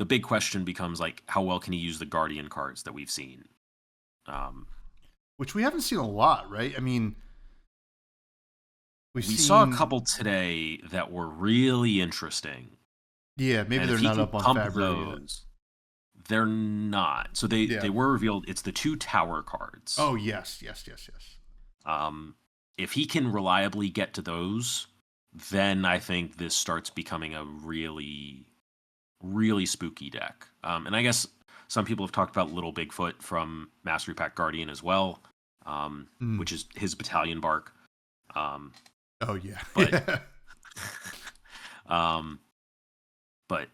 big question becomes, like, how well can he use the Guardian cards that we've seen?
Which we haven't seen a lot, right? I mean, we
saw a couple today that were really interesting.
Yeah, maybe they're not up on Fabric yet.
They're not. So they were revealed. It's the 2 tower cards.
Oh, yes.
If he can reliably get to those, then I think this starts becoming a really, really spooky deck. And I guess some people have talked about Little Bigfoot from Mastery Pack Guardian as well, which is his battalion bark.
Oh yeah.
But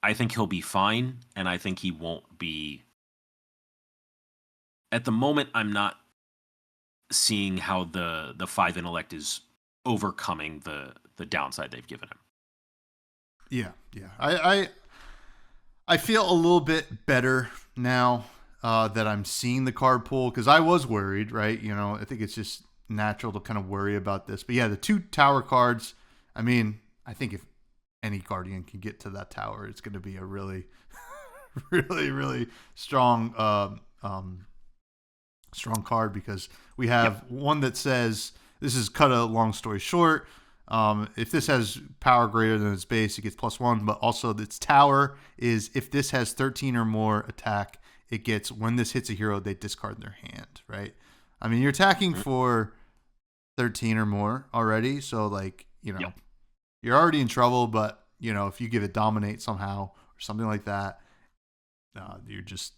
I think he'll be fine, and I think he won't be. At the moment, I'm not seeing how the 5 intellect is overcoming the downside they've given him.
Yeah. I feel a little bit better now that I'm seeing the card pool, because I was worried, right? I think it's just natural to kind of worry about this. But yeah, the 2 tower cards, I mean, I think if any Guardian can get to that tower, it's going to be a really, really, really strong strong card, because we have one that says, this is cut a long story short, if this has power greater than its base, it gets +1, but also its tower is, if this has 13 or more attack, it gets, when this hits a hero, they discard their hand, right? I mean, you're attacking for 13 or more already, so like, you're already in trouble, but if you give it Dominate somehow or something like that, you're just,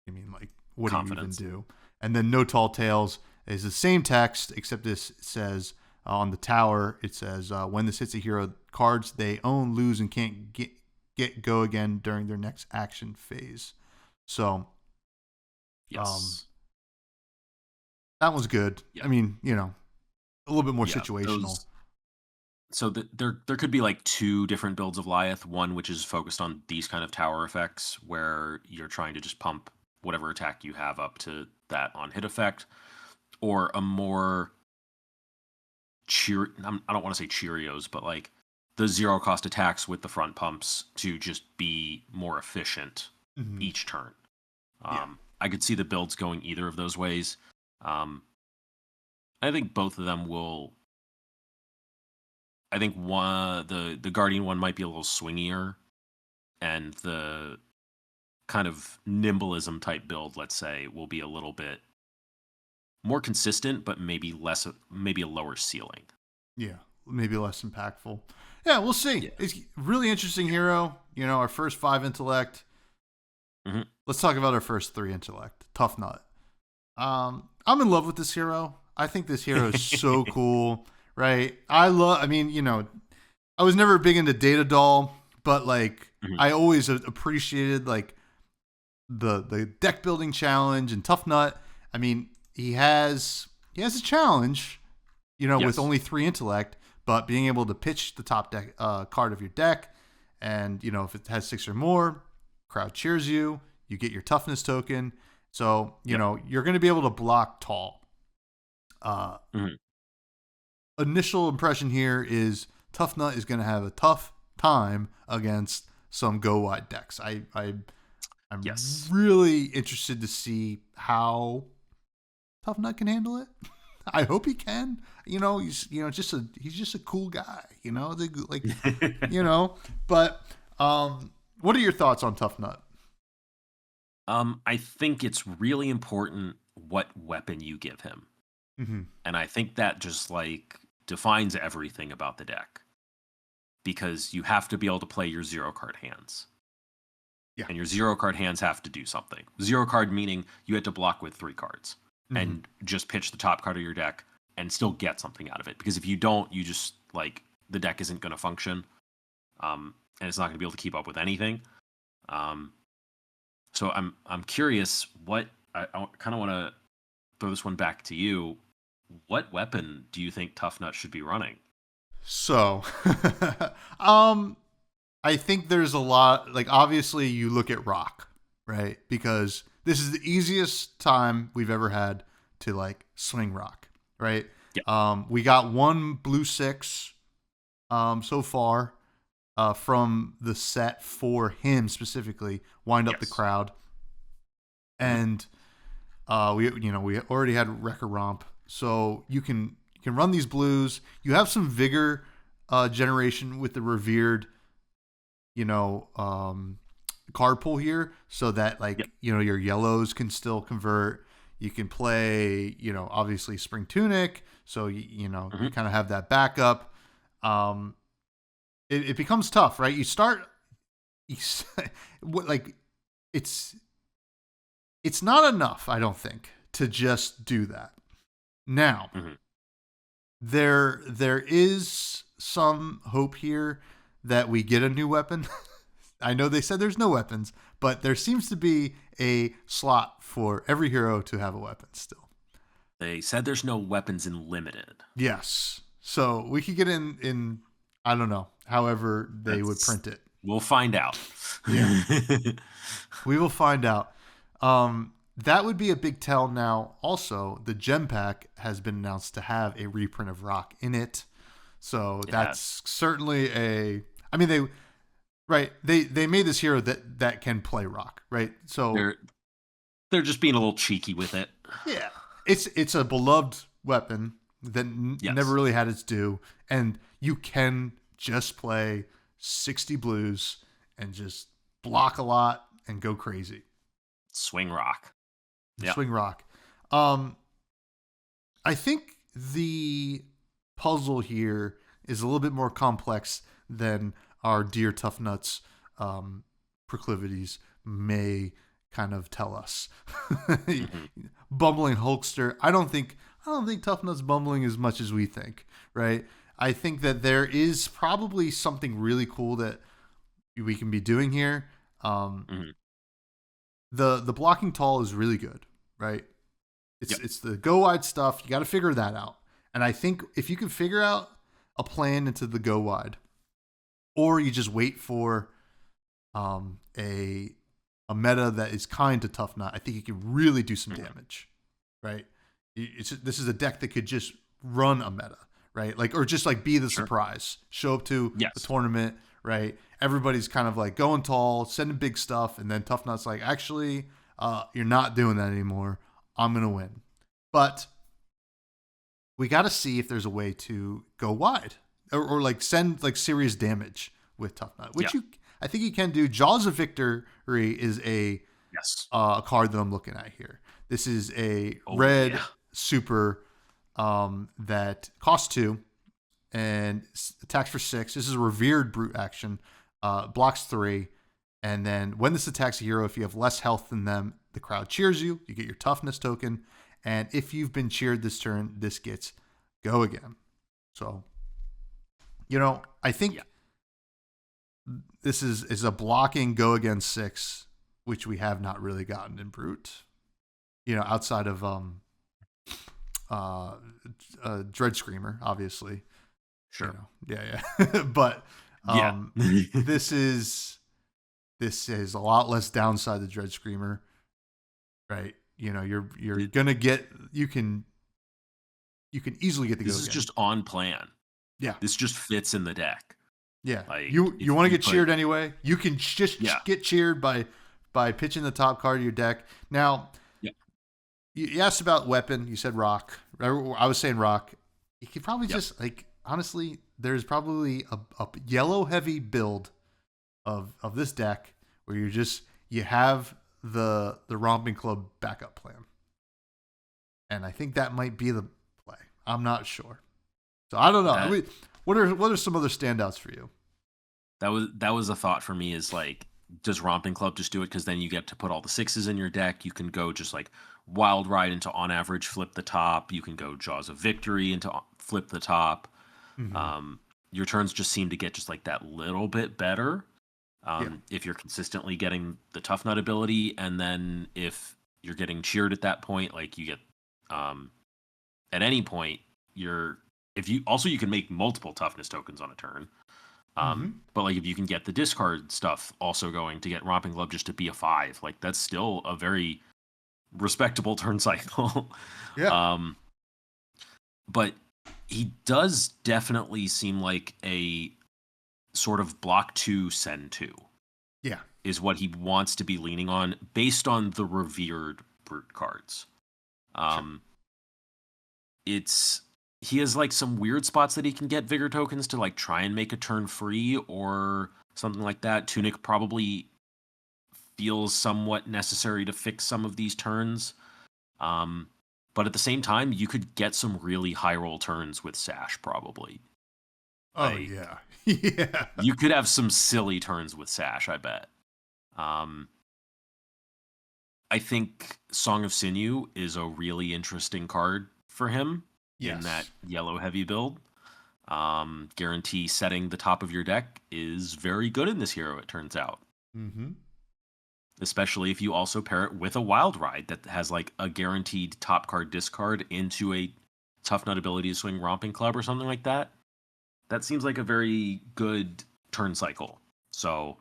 like, what do you even do? And then No Tall Tales, It's the same text, except this says on the tower, it says, when this hits a hero, cards they own lose and can't go again during their next action phase. So,
Yes.
that was good.
Yeah.
I mean, a little bit more
Yeah,
situational.
So there could be like two different builds of Liath. One which is focused on these kind of tower effects, where you're trying to just pump whatever attack you have up to that on hit effect, or a more I don't want to say Cheerios, but like the zero cost attacks with the front pumps to just be more efficient each turn. I could see the builds going either of those ways. I think both of them will. I think the Guardian one might be a little swingier, and the kind of nimbleism type build, let's say, will be a little bit more consistent, but maybe a lower ceiling.
Yeah, maybe less impactful. Yeah, we'll see.
Yeah.
It's really interesting hero. Our first 5 intellect.
Mm-hmm.
Let's talk about our first 3 intellect. Tough Nut. I'm in love with this hero. I think this hero is so cool, right? I was never big into Data Doll, but like I always appreciated like the deck building challenge and Tough Nut. I mean, he has a challenge, with only 3 intellect, but being able to pitch the top deck card of your deck, and if it has 6 or more, crowd cheers you. You get your toughness token, so you're going to be able to block tall. Initial impression here is Tough Nut is going to have a tough time against some go wide decks. I'm really interested to see how Tough Nut can handle it. I hope he can. He's just a cool guy. But what are your thoughts on Tough Nut?
I think it's really important what weapon you give him. And I think that just like defines everything about the deck, because you have to be able to play your 0 card hands. Yeah. And your 0 card hands have to do something. 0 card meaning you had to block with 3 cards and just pitch the top card of your deck and still get something out of it. Because if you don't, you just like the deck isn't going to function, and it's not going to be able to keep up with anything. So I'm curious. What I kind of want to throw this one back to you. What weapon do you think Tough Nut should be running?
So, I think there's a lot. Like, obviously, you look at Rock, right? Because this is the easiest time we've ever had to like swing Rock, right? Yeah. We got 1 blue 6 so far from the set for him specifically. Wind up the crowd, and we already had Wrecker Romp, so you can run these blues. You have some vigor generation with the revered card pool here, so that your yellows can still convert. You can play obviously Spring Tunic, so you kind of have that backup. It becomes tough, right? It's not enough, I don't think, to just do that. Now, there is some hope here that we get a new weapon. I know they said there's no weapons, but there seems to be a slot for every hero to have a weapon still.
They said there's no weapons in limited.
Yes. So we could get in I don't know, however they would print it.
We'll find out.
Yeah. We will find out. That would be a big tell. Now, also, the gem pack has been announced to have a reprint of Rock in it. So that's certainly they made this hero that can play Rock, right? So
they're just being a little cheeky with it.
Yeah. It's a beloved weapon that never really had its due, and you can just play 60 blues and just block a lot and go crazy.
Swing Rock.
Swing Rock. I think the puzzle here is a little bit more complex than our dear Tough Nuts proclivities may kind of tell us. Bumbling Hulkster. I don't think I don't think Tough Nut's bumbling as much as we think, right? I think that there is probably something really cool that we can be doing here.
Mhm.
The blocking tall is really good, right? It's the go wide stuff. You got to figure that out. And I think if you can figure out a plan into the go wide, or you just wait for a meta that is kind to Tough Nut, I think you can really do some damage, right? This is a deck that could just run a meta, right? Like, or just like be the surprise, show up to the tournament, right? Everybody's kind of like going tall, sending big stuff, and then Tough Nut's like, actually, you're not doing that anymore. I'm gonna win, but we got to see if there's a way to go wide or like send like serious damage with Tough Nut, which I think you can do. Jaws of Victory is a card that I'm looking at here. This is a red super that costs 2 and attacks for 6. This is a revered brute action, blocks 3, and then when this attacks a hero, if you have less health than them, the crowd cheers you. You get your toughness token, and if you've been cheered this turn, this gets go again. So, I think this is a blocking go again 6, which we have not really gotten in brute. Outside of Dread Screamer, obviously.
Sure.
Yeah. But this is a lot less downside to Dread Screamer, right? You're gonna get you can easily get the.
This is just on plan.
Yeah,
this just fits in the deck.
Yeah, like, you want to get cheered anyway. You can just get cheered by pitching the top card of your deck. Now, you asked about weapon. You said rock. I was saying rock. You could probably just honestly, there's probably a yellow heavy build of this deck where you have the Romping Club backup plan, and I think that might be the play. I'm not sure, so I don't know. What are some other standouts for you?
That was a thought for me. Is like, does Romping Club just do it because then you get to put all the 6s in your deck? You can go just like Wild Ride into on average flip the top. You can go Jaws of Victory into flip the top. Mm-hmm. Your turns just seem to get just like that little bit better. If you're consistently getting the Tough Nut ability, and then if you're getting cheered at that point, like you get at any point, you can make multiple toughness tokens on a turn. But like if you can get the discard stuff also going to get Romping Club just to be a 5, like that's still a very respectable turn cycle. But he does definitely seem like a sort of block 2, send 2.
Yeah.
Is what he wants to be leaning on based on the revered brute cards. He has like some weird spots that he can get vigor tokens to like try and make a turn free or something like that. Tunic probably feels somewhat necessary to fix some of these turns. But at the same time, you could get some really high roll turns with Sash probably.
Oh, yeah. Yeah.
You could have some silly turns with Sash, I bet. I think Song of Sinew is a really interesting card for him in that yellow heavy build. Guarantee setting the top of your deck is very good in this hero, it turns out.
Mm-hmm.
Especially if you also pair it with a Wild Ride that has like a guaranteed top card discard into a Tough Nut ability to swing Romping Club or something like that. That seems like a very good turn cycle. So,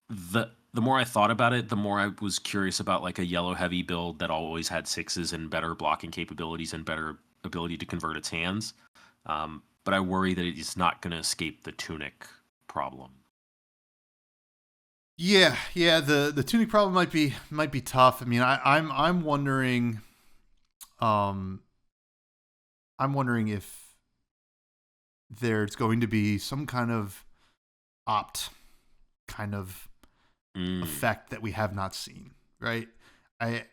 the more I thought about it, the more I was curious about like a yellow heavy build that always had 6s and better blocking capabilities and better ability to convert its hands. But I worry that it's not going to escape the Tunic problem.
Yeah. The Tunic problem might be tough. I mean, I'm wondering, if there's going to be some kind of opt effect that we have not seen, right? I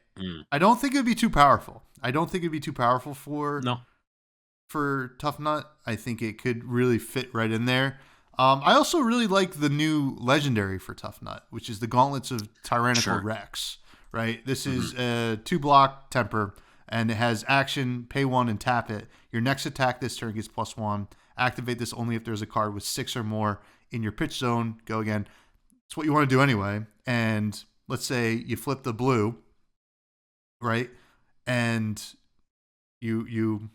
don't think it'd be too powerful. I don't think it'd be too powerful for Tough Nut. I think it could really fit right in there. I also really like the new legendary for Tough Nut, which is the Gauntlets of Tyrannical Rex, right? This is a 2-block temper. and it has action, pay 1 and tap it. Your next attack this turn gets +1. Activate this only if there's a card with 6 or more in your pitch zone. Go again. It's what you want to do anyway. And let's say you flip the blue, right? And you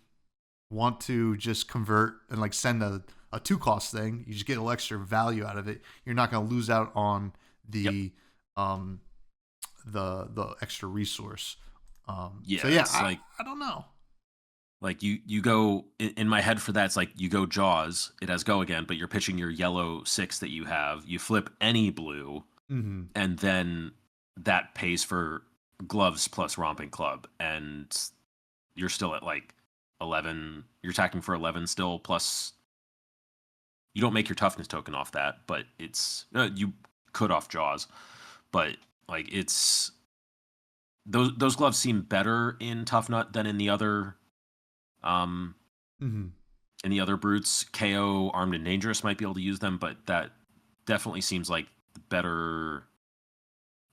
want to just convert and like send a 2-cost thing. You just get a little extra value out of it. You're not going to lose out on the the extra resource. So yeah, I don't know.
Like you go in my head for that. It's like you go Jaws. It has go again, but you're pitching your yellow 6 that you have. You flip any blue, and then that pays for gloves plus romping club, and you're still at like 11. You're attacking for 11 still. Plus, you don't make your toughness token off that, but it's you could off Jaws, but like it's those gloves seem better in Tough Nut than in the other. In the other brutes. KO Armed and Dangerous might be able to use them, but that definitely seems like the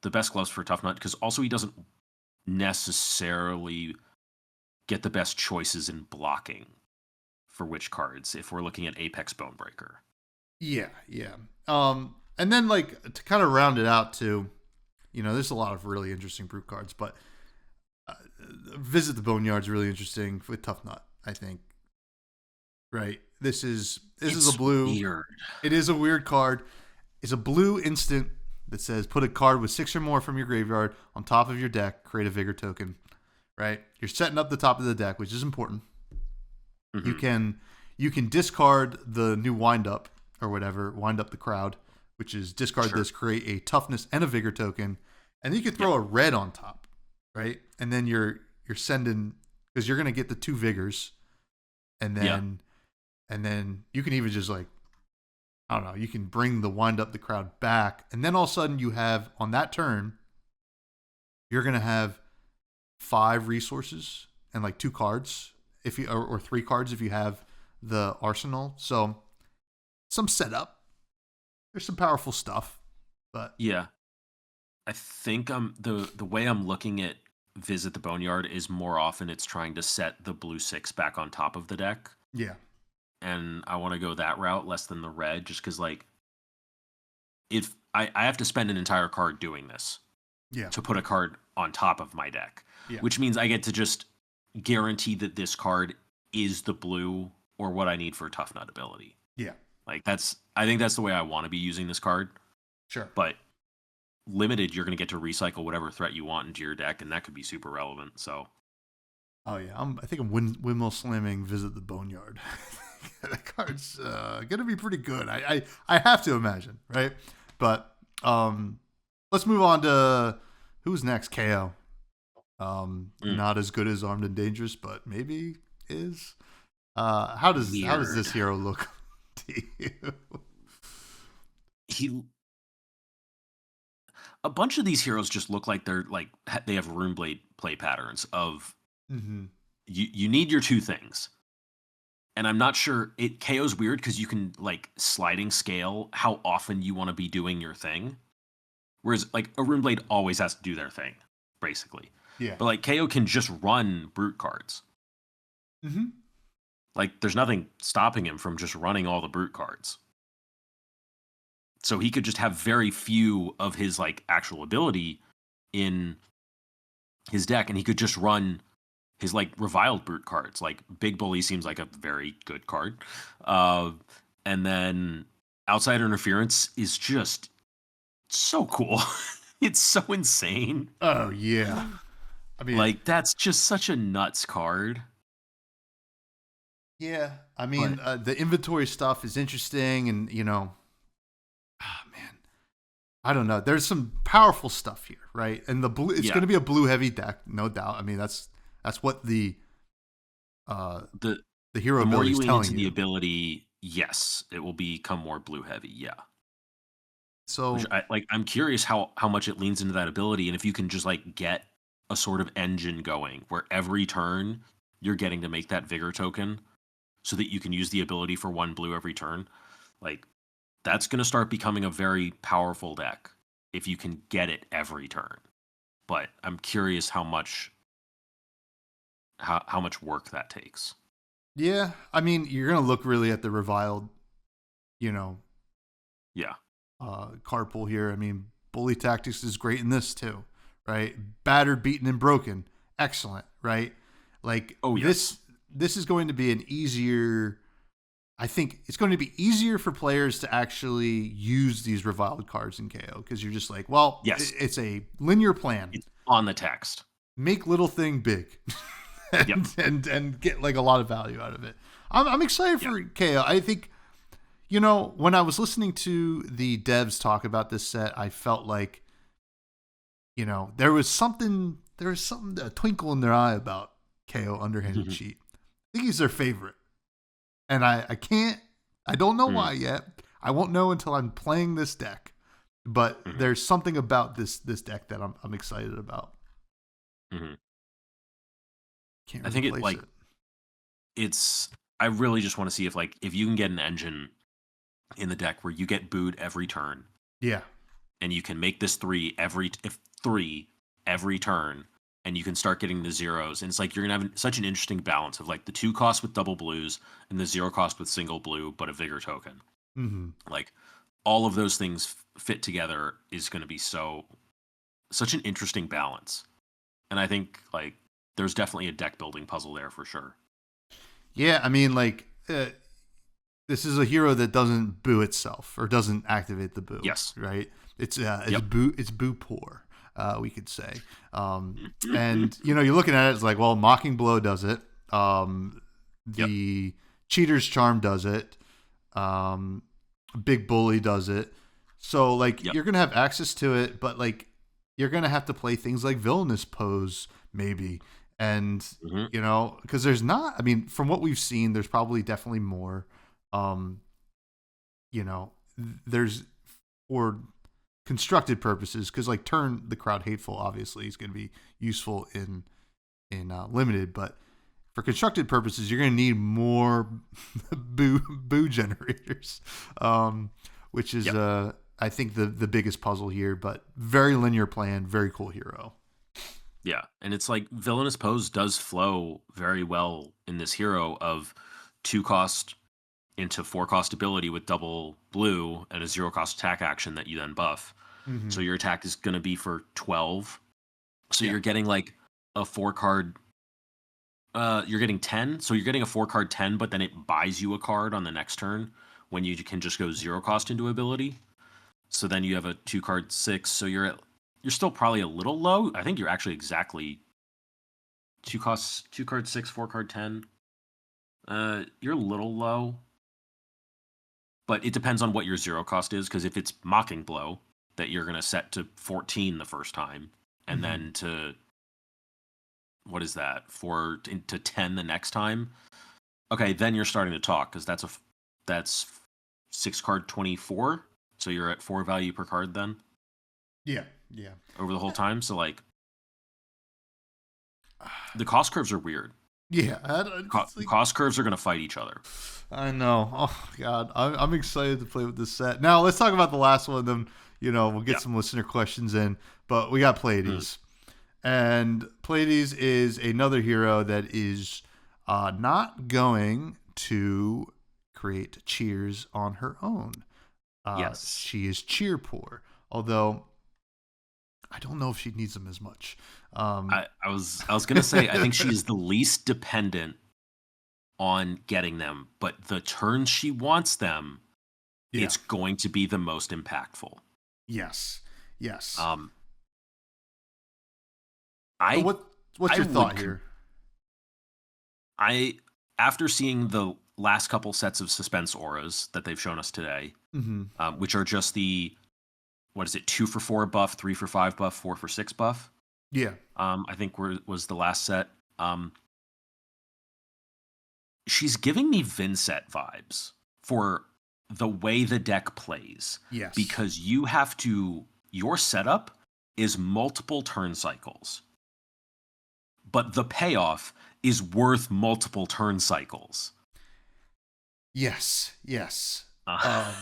best gloves for Tough Nut, because also he doesn't necessarily get the best choices in blocking for which cards if we're looking at Apex Bonebreaker.
Yeah. And then like to kind of round it out too, there's a lot of really interesting brute cards, but Visit the Boneyard's really interesting with Tough Nut, I think. Right. This is a blue.
Weird.
It is a weird card. It's a blue instant that says put a card with 6 or more from your graveyard on top of your deck, create a vigor token. Right? You're setting up the top of the deck, which is important. You can discard the new wind up or whatever, wind up the crowd, which is discard this, create a toughness and a vigor token, and then you can throw a red on top, right? And then you're sending, because you're gonna get the 2 vigors, and then you can even just like, I don't know, you can bring the wind up the crowd back, and then all of a sudden you have on that turn, you're gonna have 5 resources and like 2 cards if you or 3 cards if you have the arsenal. So some setup. There's some powerful stuff, but
yeah, I think the way I'm looking at Visit the Boneyard is more often it's trying to set the blue 6 back on top of the deck.
Yeah,
and I want to go that route less than the red, just because like if I have to spend an entire card doing this, to put a card on top of my deck, which means I get to just guarantee that this card is the blue or what I need for Tough Nut ability.
Yeah.
Like I think that's the way I want to be using this card.
Sure.
But limited, you're going to get to recycle whatever threat you want into your deck, and that could be super relevant. So.
Oh yeah, I think I'm windmill slamming Visit the Boneyard. That card's gonna be pretty good. I have to imagine, right? But let's move on to who's next. KO. Not as good as Armed and Dangerous, but maybe is. How does this hero look to you?
A bunch of these heroes just look like they have Runeblade play patterns of you need your 2 things. And I'm not sure KO's weird because you can like sliding scale how often you want to be doing your thing. Whereas like a Runeblade always has to do their thing, basically.
Yeah.
But like KO can just run brute cards. Like there's nothing stopping him from just running all the brute cards. So he could just have very few of his like actual ability in his deck, and he could just run his like reviled brute cards. Like Big Bully seems like a very good card. And then Outsider Interference is just so cool. It's so insane.
Oh yeah. I mean,
like that's just such a nuts card.
Yeah. I mean, the inventory stuff is interesting, and man, I don't know. There's some powerful stuff here, right? And the blue, it's going to be a blue heavy deck, no doubt. I mean, that's what the hero ability is telling you.
The ability, yes, it will become more blue heavy. Yeah.
So
I'm curious how much it leans into that ability, and if you can just like get a sort of engine going where every turn you're getting to make that vigor token, so that you can use the ability for 1 blue every turn. Like that's going to start becoming a very powerful deck if you can get it every turn. But I'm curious how much how much work that takes.
Yeah, I mean, you're gonna look really at the reviled, you know,
Yeah.
card pool here. I mean, bully tactics is great in this too, right? Battered, beaten, and broken, excellent, right? Like
Oh, yes.
this is going to be an easier. I think it's going to be easier for players to actually use these reviled cards in KO because you're just like, well,
Yes.
it's a linear plan.
It's on the text.
Make little thing big, and,
Yep.
and get like a lot of value out of it. I'm excited for
Yep.
KO. I think, when I was listening to the devs talk about this set, I felt like, there was something, a twinkle in their eye about KO Underhanded
Mhm.
Cheat. I think he's their favorite. And I don't know why yet. I won't know until I'm playing this deck. But there's something about this deck that I'm excited about.
Mhm.
Can't
I think it
replace
like it's. I really just want to see if you can get an engine in the deck where you get booed every turn,
Yeah.
and you can make this three every turn, and you can start getting the zeros. And it's like you're gonna have such an interesting balance of like the 2 cost with double blues and the 0 cost with single blue, but a vigor token.
Mm-hmm.
Like all of those things fit together is going to be such an interesting balance. And I think like there's definitely a deck building puzzle there for sure.
Yeah, I mean, like, this is a hero that doesn't boo itself or doesn't activate the boo.
Yes.
Right? It's
Yep.
boo poor, we could say. And you're looking at it, it's like, well, Mocking Blow does it. The Cheater's Charm does it. Big Bully does it. So like you're gonna have access to it, but like you're gonna have to play things like Villainous Pose, maybe. And because there's not, I mean, from what we've seen, there's probably definitely more. There's for constructed purposes, because like Turn the Crowd Hateful obviously is going to be useful in limited, but for constructed purposes, you're going to need more boo generators, which is I think the biggest puzzle here. But very linear plan, very cool hero.
Yeah, and it's like Villainous Pose does flow very well in this hero of 2 cost into 4 cost ability with double blue and a 0 cost attack action that you then buff.
Mm-hmm.
So your attack is going to be for 12. So you're getting like a 4 card. You're getting 10. So you're getting a 4 card 10, but then it buys you a card on the next turn when you can just go 0 cost into ability. So then you have a 2 card 6. So you're still probably a little low. I think you're actually exactly 2 card 6, 4 card 10. You're a little low. But it depends on what your 0 cost is, because if it's Mocking Blow that you're going to set to 14 the first time, and then to, what is that, to 10 the next time, okay, then you're starting to talk, because that's 6 card 24, so you're at 4 value per card then.
Yeah.
Over the whole time, so like, the cost curves are weird.
Yeah,
Cost curves are going to fight each other.
I know. Oh God, I'm excited to play with this set. Now let's talk about the last one. Then we'll get some listener questions in. But we got Plaetes, and Plaetes is another hero that is not going to create cheers on her own.
Yes,
she is cheer poor. Although I don't know if she needs them as much.
I was gonna say I think she's the least dependent on getting them, but the turns she wants them, it's going to be the most impactful.
Yes. What's your thought here?
After seeing the last couple sets of suspense auras that they've shown us today, which are just the, what is it, 2 for 4 buff, 3 for 5 buff, 4 for 6 buff.
Yeah.
I think was the last set. She's giving me Vinset vibes for the way the deck plays.
Yes.
Because your setup is multiple turn cycles, but the payoff is worth multiple turn cycles.
Yes. I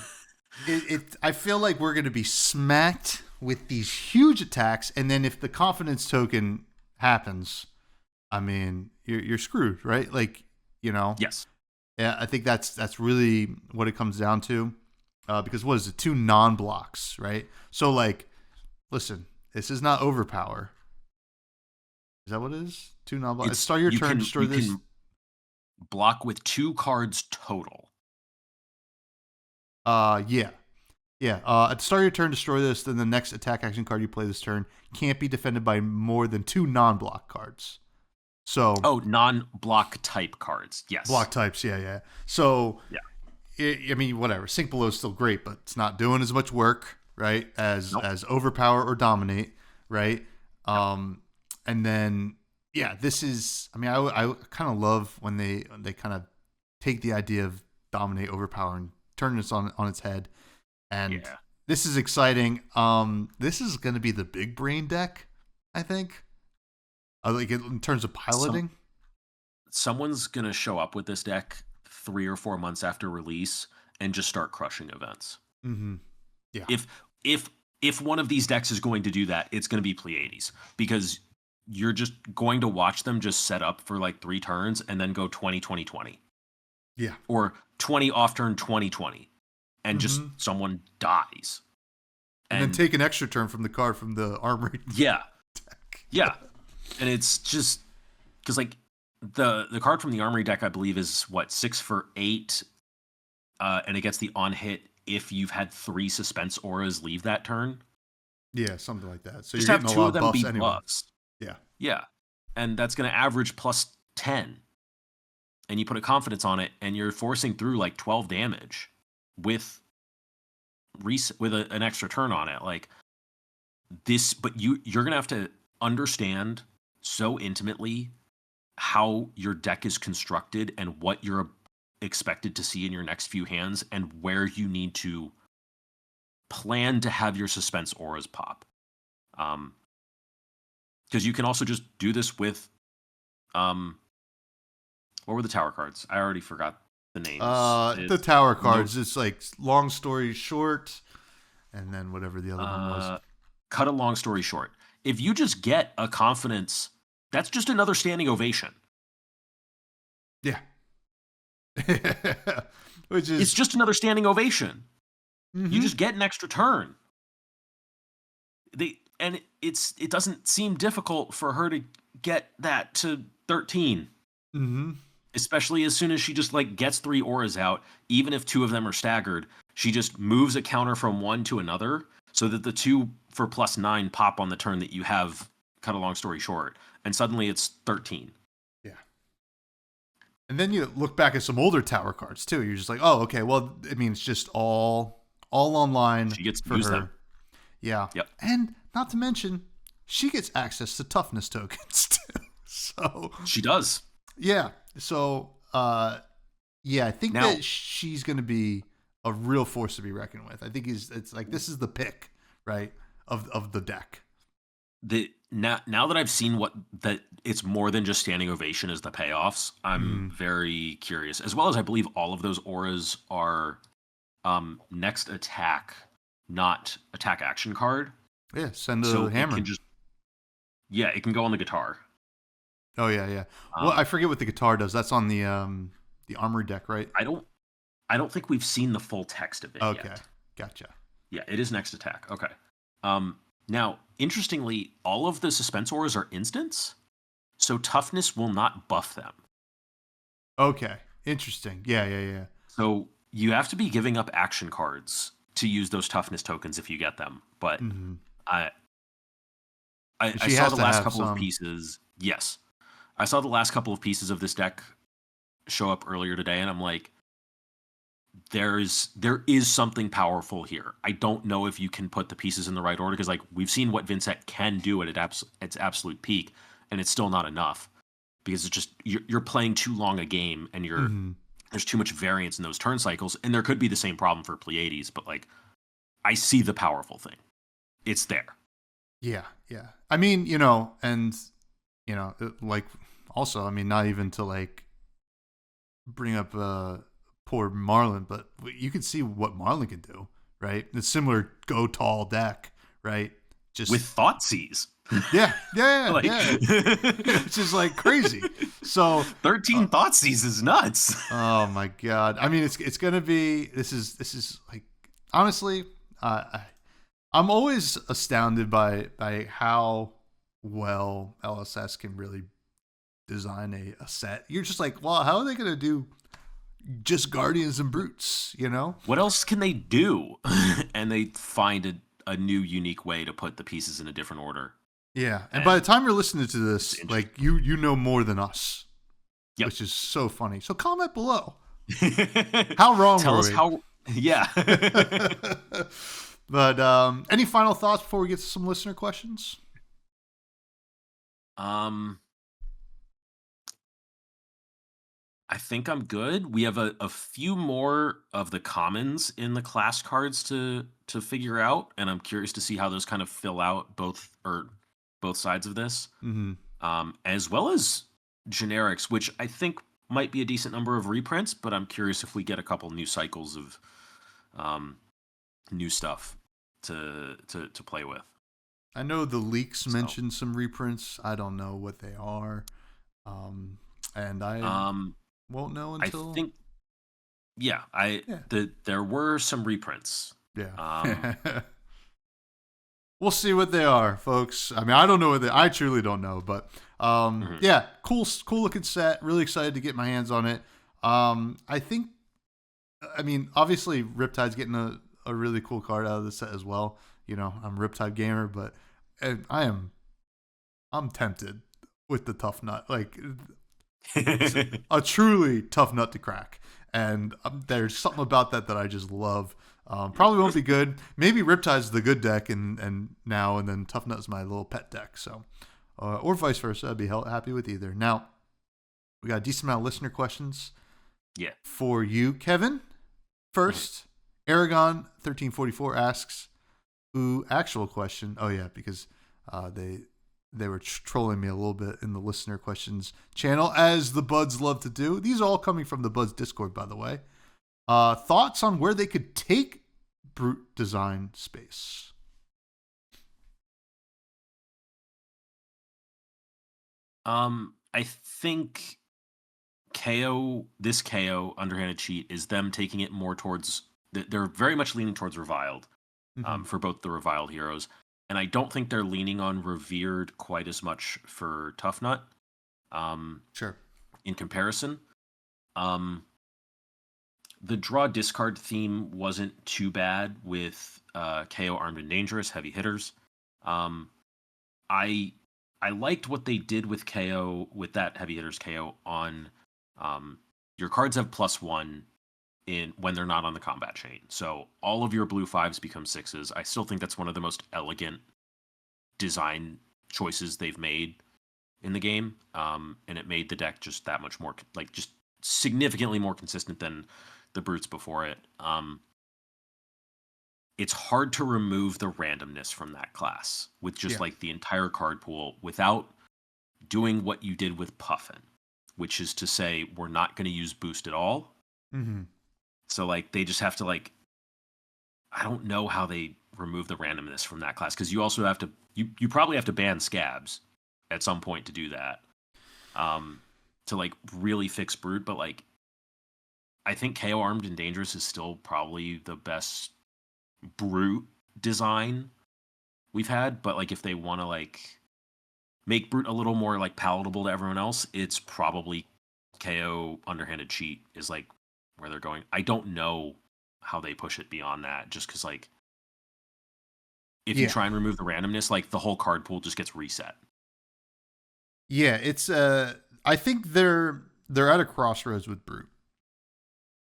feel like we're going to be smacked with these huge attacks, and then if the confidence token happens, I mean, you're screwed, right? Like, you know.
Yes.
Yeah, I think that's really what it comes down to. Because what is it? 2 non-blocks, right? So like, listen, this is not overpower. Is that what it is? 2 non-blocks. Start your turn, destroy this.
You can block with 2 cards total.
Yeah. Yeah. At the start of your turn, destroy this. Then the next attack action card you play this turn can't be defended by more than 2 non-block cards. So.
Oh, non-block type cards. Yes.
Block types. Yeah. So.
Yeah.
I mean, whatever. Sink below is still great, but it's not doing as much work, right? As overpower or dominate, right? And then this is. I mean, I kind of love when they kind of take the idea of dominate, overpower, and turn this on its head. And this is exciting. This is going to be the big brain deck, I think. Like in terms of piloting.
Someone's going to show up with this deck 3 or 4 months after release and just start crushing events.
Mm-hmm. Yeah.
If one of these decks is going to do that, it's going to be Plaetes, because you're just going to watch them just set up for like 3 turns and then go 20-20-20.
Yeah.
Or 20 off turn 20-20. And just someone dies.
And then take an extra turn from the card from the armory.
Yeah.
Deck.
Yeah. And it's just because like the card from the armory deck, I believe, is 6 for 8. And it gets the on hit if you've had 3 suspense auras leave that turn.
Yeah, something like that. So
just
you're
have
getting
2
a lot
of them
buffs
be
anyway.
buffs.
Yeah.
Yeah. And that's going to average plus 10. And you put a confidence on it, and you're forcing through like 12 damage with an extra turn on it. Like this, but you're going to have to understand so intimately how your deck is constructed and what you're expected to see in your next few hands and where you need to plan to have your suspense auras pop. Because you can also just do this with what were the tower cards? I already forgot the names.
The tower cards. It's like long story short, and then whatever the other one was.
Cut a long story short. If you just get a confidence, that's just another standing ovation.
Yeah. Which is,
it's just another standing ovation. Mm-hmm. You just get an extra turn. It doesn't seem difficult for her to get that to 13.
Mm-hmm.
Especially as soon as she just like gets 3 auras out, even if 2 of them are staggered, she just moves a counter from one to another so that the 2 for plus 9 pop on the turn that you have. Cut a long story short, and suddenly it's 13.
Yeah. And then you look back at some older tower cards too. You're just like, oh, okay, well, I mean, it's just all online.
She gets to
for
use
her.
them.
Yeah.
Yep.
And not to mention, she gets access to toughness tokens too. So
she does.
Yeah. So, I think that she's going to be a real force to be reckoned with. I think it's like this is the pick, right, of the deck.
Now that I've seen that it's more than just standing ovation as the payoffs, I'm very curious. As well as I believe all of those auras are next attack, not attack action card.
Yeah, send a hammer.
It can go on the guitar.
Oh yeah. Well, I forget what the guitar does. That's on the armory deck, right?
I don't think we've seen the full text of it yet.
Okay, gotcha.
Yeah, it is next attack. Okay. Now, interestingly, all of the suspense auras are instants, so toughness will not buff them.
Okay, interesting. Yeah.
So you have to be giving up action cards to use those toughness tokens if you get them. But I saw the last couple of pieces. Yes. I saw the last couple of pieces of this deck show up earlier today, and I'm like, there is something powerful here. I don't know if you can put the pieces in the right order, because like we've seen what Vincent can do at its absolute peak, and it's still not enough, because it's just you're playing too long a game, and there's too much variance in those turn cycles, and there could be the same problem for Plaetes, but like I see the powerful thing. It's there.
Yeah. I mean, like also, I mean, not even to like bring up poor Marlon, but you can see what Marlon can do, right? It's similar go tall deck, right? Just
with Thoughtseize.
Yeah, yeah,
Like,
yeah. Which is like crazy. So
13 Thoughtseize is nuts.
oh my god. I mean, it's gonna be. This is like honestly, I'm always astounded by how well LSS can really design a set. You're just like, well, how are they gonna do just Guardians and Brutes? You know?
What else can they do? And they find a new, unique way to put the pieces in a different order.
Yeah. And by the time you're listening to this, like you know more than us.
Yep.
Which is so funny. So comment below. How wrong
Tell
were
us
we?
how. Yeah.
But any final thoughts before we get to some listener questions?
I think I'm good. We have a few more of the commons in the class cards to figure out, and I'm curious to see how those kind of fill out both sides of this, as well as generics, which I think might be a decent number of reprints. But I'm curious if we get a couple new cycles of new stuff to play with.
I know the leaks mentioned some reprints. I don't know what they are, and I won't know until
I think. Yeah, there were some reprints.
Yeah. We'll see what they are, folks. I mean, I don't know what I truly don't know, but yeah, cool looking set. Really excited to get my hands on it. I mean, obviously Riptide's getting a really cool card out of the set as well. You know, I'm a Riptide gamer, but I'm tempted with the tough nut. Like, it's a truly tough nut to crack. And there's something about that I just love. Probably won't be good. Maybe Riptide's the good deck and then Tough Nut is my little pet deck. So, or vice versa. I'd be happy with either. Now, we got a decent amount of listener questions.
Yeah.
For you, Kevin. First, Aragon 1344 asks, actual question. Oh yeah, because they were trolling me a little bit in the listener questions channel, as the Buds love to do. These are all coming from the Buds Discord, by the way. Thoughts on where they could take Brute design space?
I think this KO Underhanded Cheat is them taking it more towards. They're very much leaning towards Reviled, for both the Reviled heroes. And I don't think they're leaning on Revered quite as much for Tough Nut.
Sure.
In comparison, the draw discard theme wasn't too bad with KO Armed and Dangerous heavy hitters. I liked what they did with KO with that heavy hitters KO on your cards have +1 when they're not on the combat chain. So all of your blue 5s become 6s. I still think that's one of the most elegant design choices they've made in the game. And it made the deck just that much more, like, just significantly more consistent than the Brutes before it. It's hard to remove the randomness from that class with just like the entire card pool without doing what you did with Puffin, which is to say we're not going to use boost at all. So like they just have to, like, I don't know how they remove the randomness from that class, because you also have to you probably have to ban scabs at some point to do that, to like really fix Brute. But like I think KO Armed and Dangerous is still probably the best Brute design we've had. But like if they want to like make Brute a little more like palatable to everyone else, it's probably KO Underhanded Cheat is like where they're going. I don't know how they push it beyond that, just because like if you try and remove the randomness, like the whole card pool just gets reset.
Yeah, it's I think they're at a crossroads with Brute,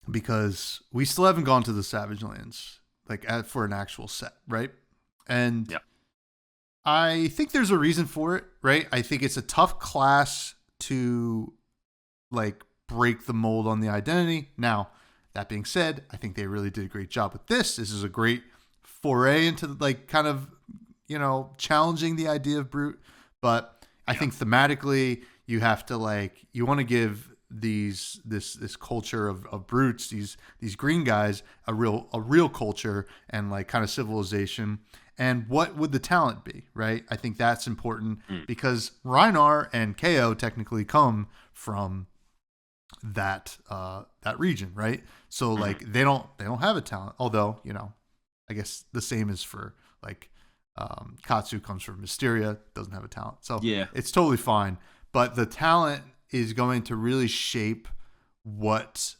because we still haven't gone to the Savage Lands like for an actual set, right? And I think there's a reason for it, right? I think it's a tough class to like break the mold on the identity. Now, that being said, I think they really did a great job with this. This is a great foray into like kind of, you know, challenging the idea of Brute. But I think thematically you have to like, you want to give this culture of brutes, these green guys, a real culture and like kind of civilization. And what would the talent be, right? I think that's important because Rhinar and KO technically come from that region, right? So like they don't have a talent, although I guess the same is for like Katsu comes from Mysteria, doesn't have a talent, so
yeah,
it's totally fine. But the talent is going to really shape what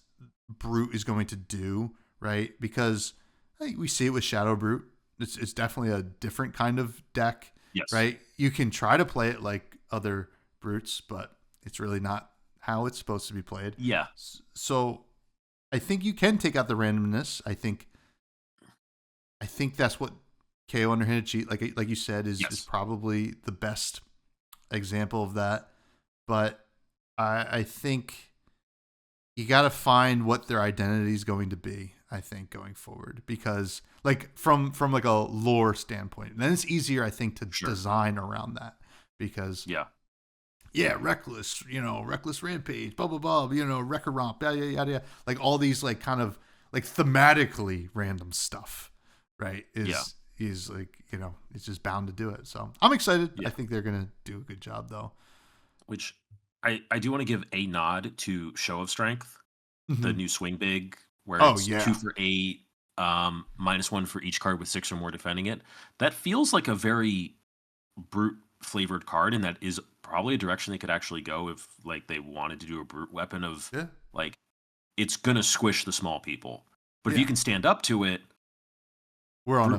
Brute is going to do, right? Because we see it with Shadow Brute. It's definitely a different kind of deck,
yes,
right? You can try to play it like other Brutes, but it's really not how it's supposed to be played.
Yeah.
So I think you can take out the randomness. I think that's what KO Underhanded Cheat, like you said, is probably the best example of that. But I think you got to find what their identity is going to be, I think, going forward, because like from like a lore standpoint, and then it's easier, I think, to design around that, because reckless, reckless rampage, blah blah blah, wrecker romp, yada, like all these like kind of like thematically random stuff, right? Is like it's just bound to do it. So I'm excited. I think they're gonna do a good job though.
Which I do want to give a nod to Show of Strength, the new Swing Big, where it's 2 for 8, -1 for each card with 6 or more defending it. That feels like a very Brute flavored card, and that is probably a direction they could actually go if like they wanted to do a Brute weapon of like it's gonna squish the small people. But if you can stand up to it,
we're on
a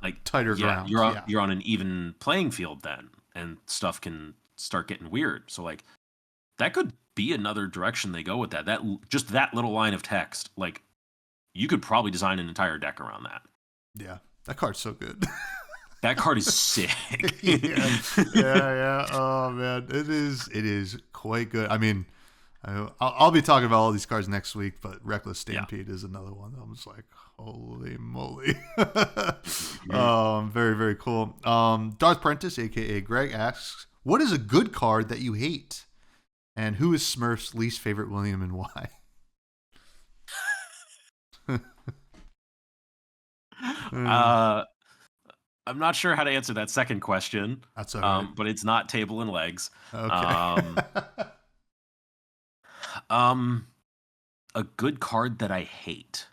like tighter ground.
You're on an even playing field then, and stuff can start getting weird. So like that could be another direction they go with that. Just that little line of text, like you could probably design an entire deck around that.
Yeah, that card's so good.
That card is sick.
yeah. Oh man, it is quite good. I mean, I'll be talking about all these cards next week, but Reckless Stampede is another one. I'm just like, holy moly. Very, very cool. Darth Prentice, aka Greg, asks, what is a good card that you hate? And who is Smurf's least favorite William and why?
I'm not sure how to answer that second question.
That's all right.
But it's not Table and Legs.
Okay.
A good card that I hate.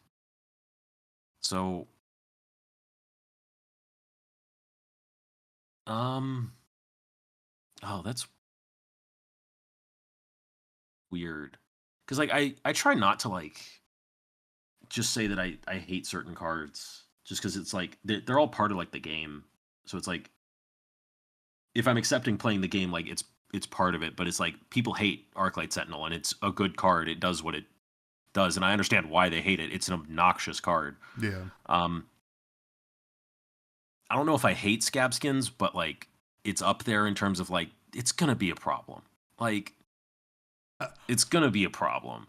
So, that's weird. Because like I try not to like just say that I hate certain cards, just because it's like they're all part of like the game. So it's like if I'm accepting playing the game, like it's part of it, but it's like people hate Arclight Sentinel, and it's a good card. It does what it does, and I understand why they hate it. It's an obnoxious card.
Yeah.
I don't know if I hate Scab Skins, but like it's up there in terms of like it's gonna be a problem. Like it's gonna be a problem.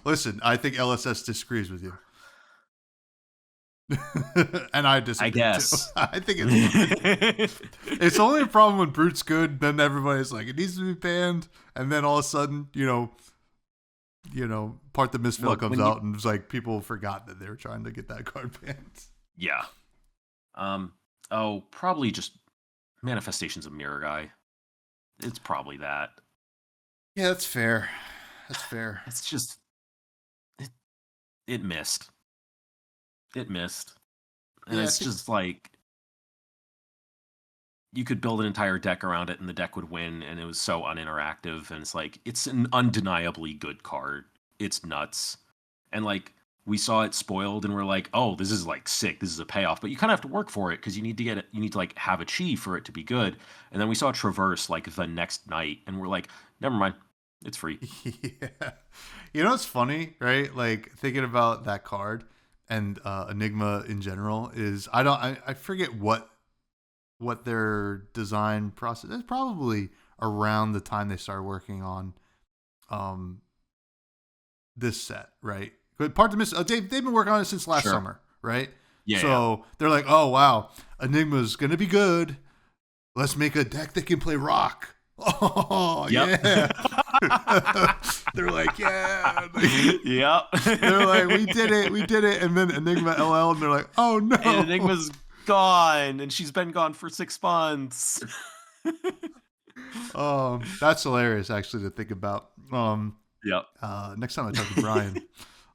Listen, I think LSS disagrees with you. And I disagree.
I guess.
Too. I think it's only a problem when Brute's good. Then everybody's like, it needs to be banned, and then all of a sudden, Part the Misfell comes out, and it's like people forgot that they were trying to get that card banned.
Yeah. Probably just Manifestations of Mirror Guy. It's probably that.
Yeah, that's fair.
It's just it missed. It missed. And it's just like you could build an entire deck around it and the deck would win, and it was so uninteractive, and it's like it's an undeniably good card. It's nuts. And like we saw it spoiled and we're like, oh, this is like sick. This is a payoff. But you kind of have to work for it because you need to get it. You need to like have a chi for it to be good. And then we saw Traverse like the next night, and we're like, never mind. It's free.
Yeah. It's funny, right? Like thinking about that card and Enigma in general is I forget what their design process is. Probably around the time they started working on this set, right? But Part of the they've been working on it since last summer, right?
Yeah.
So they're like, oh wow, Enigma's gonna be good. Let's make a deck that can play rock. Oh,
Yep.
yeah. They're like, yeah.
Yep.
They're like, we did it. And then Enigma LL, and they're like, oh no.
And Enigma's gone, and she's been gone for 6 months.
That's hilarious, actually, to think about.
Yep.
Next time I talk to Brian,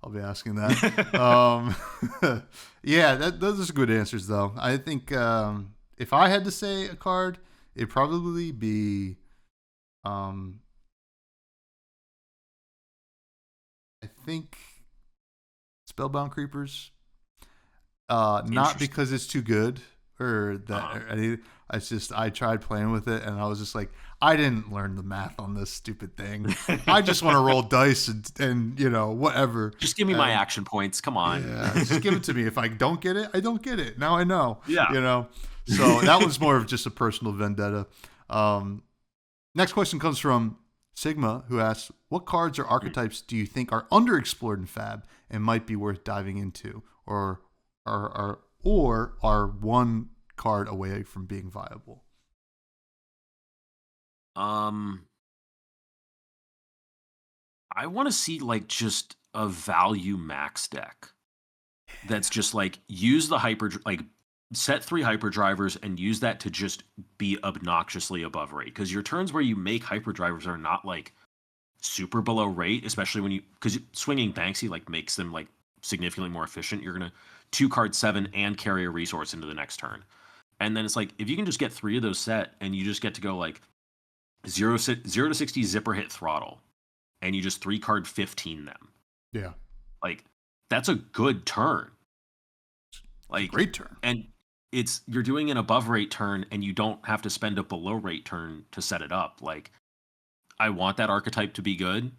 I'll be asking that. Yeah, those are good answers, though. I think if I had to say a card, it'd probably be, I think, Spellbound Creepers. Not because it's too good or that. I tried playing with it, and I was just like, I didn't learn the math on this stupid thing. I just want to roll dice and whatever.
Just give me my action points. Come on.
Yeah, just give it to me. If I don't get it, I don't get it. Now I know.
Yeah.
So that was more of just a personal vendetta. Next question comes from Sigma, who asks, what cards or archetypes do you think are underexplored in Fab and might be worth diving into, or are one card away from being viable?
I want to see like just a value max deck that's just like use the set 3 hyperdrivers and use that to just be obnoxiously above rate, because your turns where you make hyperdrivers are not like super below rate, especially because swinging Banksy like makes them like significantly more efficient. You're gonna 2-card 7 and carry a resource into the next turn, and then it's like if you can just get 3 of those set and you just get to go like 0 to 60 zipper hit throttle, and you just 3-card 15 them.
Yeah,
like that's a good turn. Like
great turn.
And you're doing an above rate turn, and you don't have to spend a below rate turn to set it up. Like, I want that archetype to be good,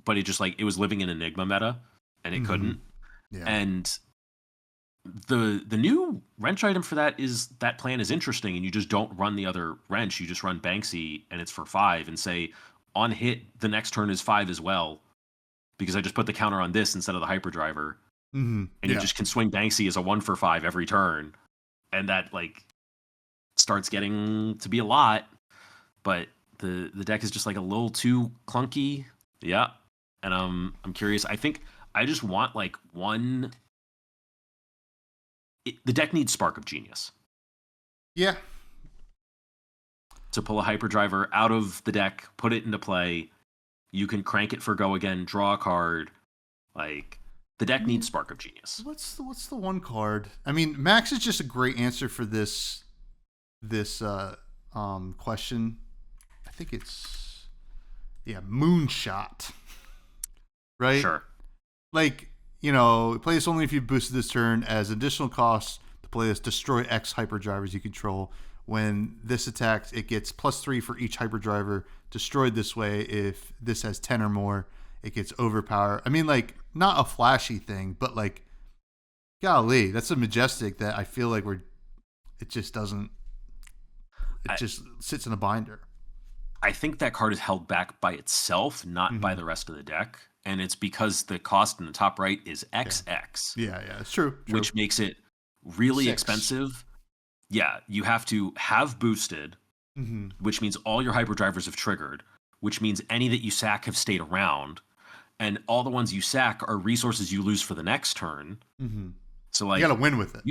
but it was living in Enigma meta, and it couldn't.
Yeah.
And the new wrench item for that plan is interesting, and you just don't run the other wrench. You just run Banksy, and it's for 5, and say on hit the next turn is 5 as well, because I just put the counter on this instead of the hyperdriver. And you just can swing Banksy as a 1 for 5 every turn, and that like starts getting to be a lot. But the deck is just like a little too clunky. Yeah, and I'm curious. I think I just want like one. The deck needs Spark of Genius.
Yeah.
To pull a hyperdriver out of the deck, put it into play. You can crank it for go again, draw a card. Like, the deck needs Spark of Genius.
What's the one card? I mean, Max is just a great answer for this question. I think it's Moonshot. Right?
Sure.
Like, it plays only if you boosted this turn. As additional cost, the play is destroy X hyperdrivers you control. When this attacks, it gets +3 for each hyperdriver destroyed this way. If this has 10 or more, it gets overpower. I mean, like, not a flashy thing, but like, golly, that's a majestic that I feel like it just doesn't. It just sits in a binder.
I think that card is held back by itself, not by the rest of the deck. And it's because the cost in the top right is XX.
Yeah, it's true.
Which makes it really
6.
expensive. Yeah, you have to have boosted, which means all your hyperdrivers have triggered, which means any that you sack have stayed around, and all the ones you sack are resources you lose for the next turn. So like,
you gotta win with it.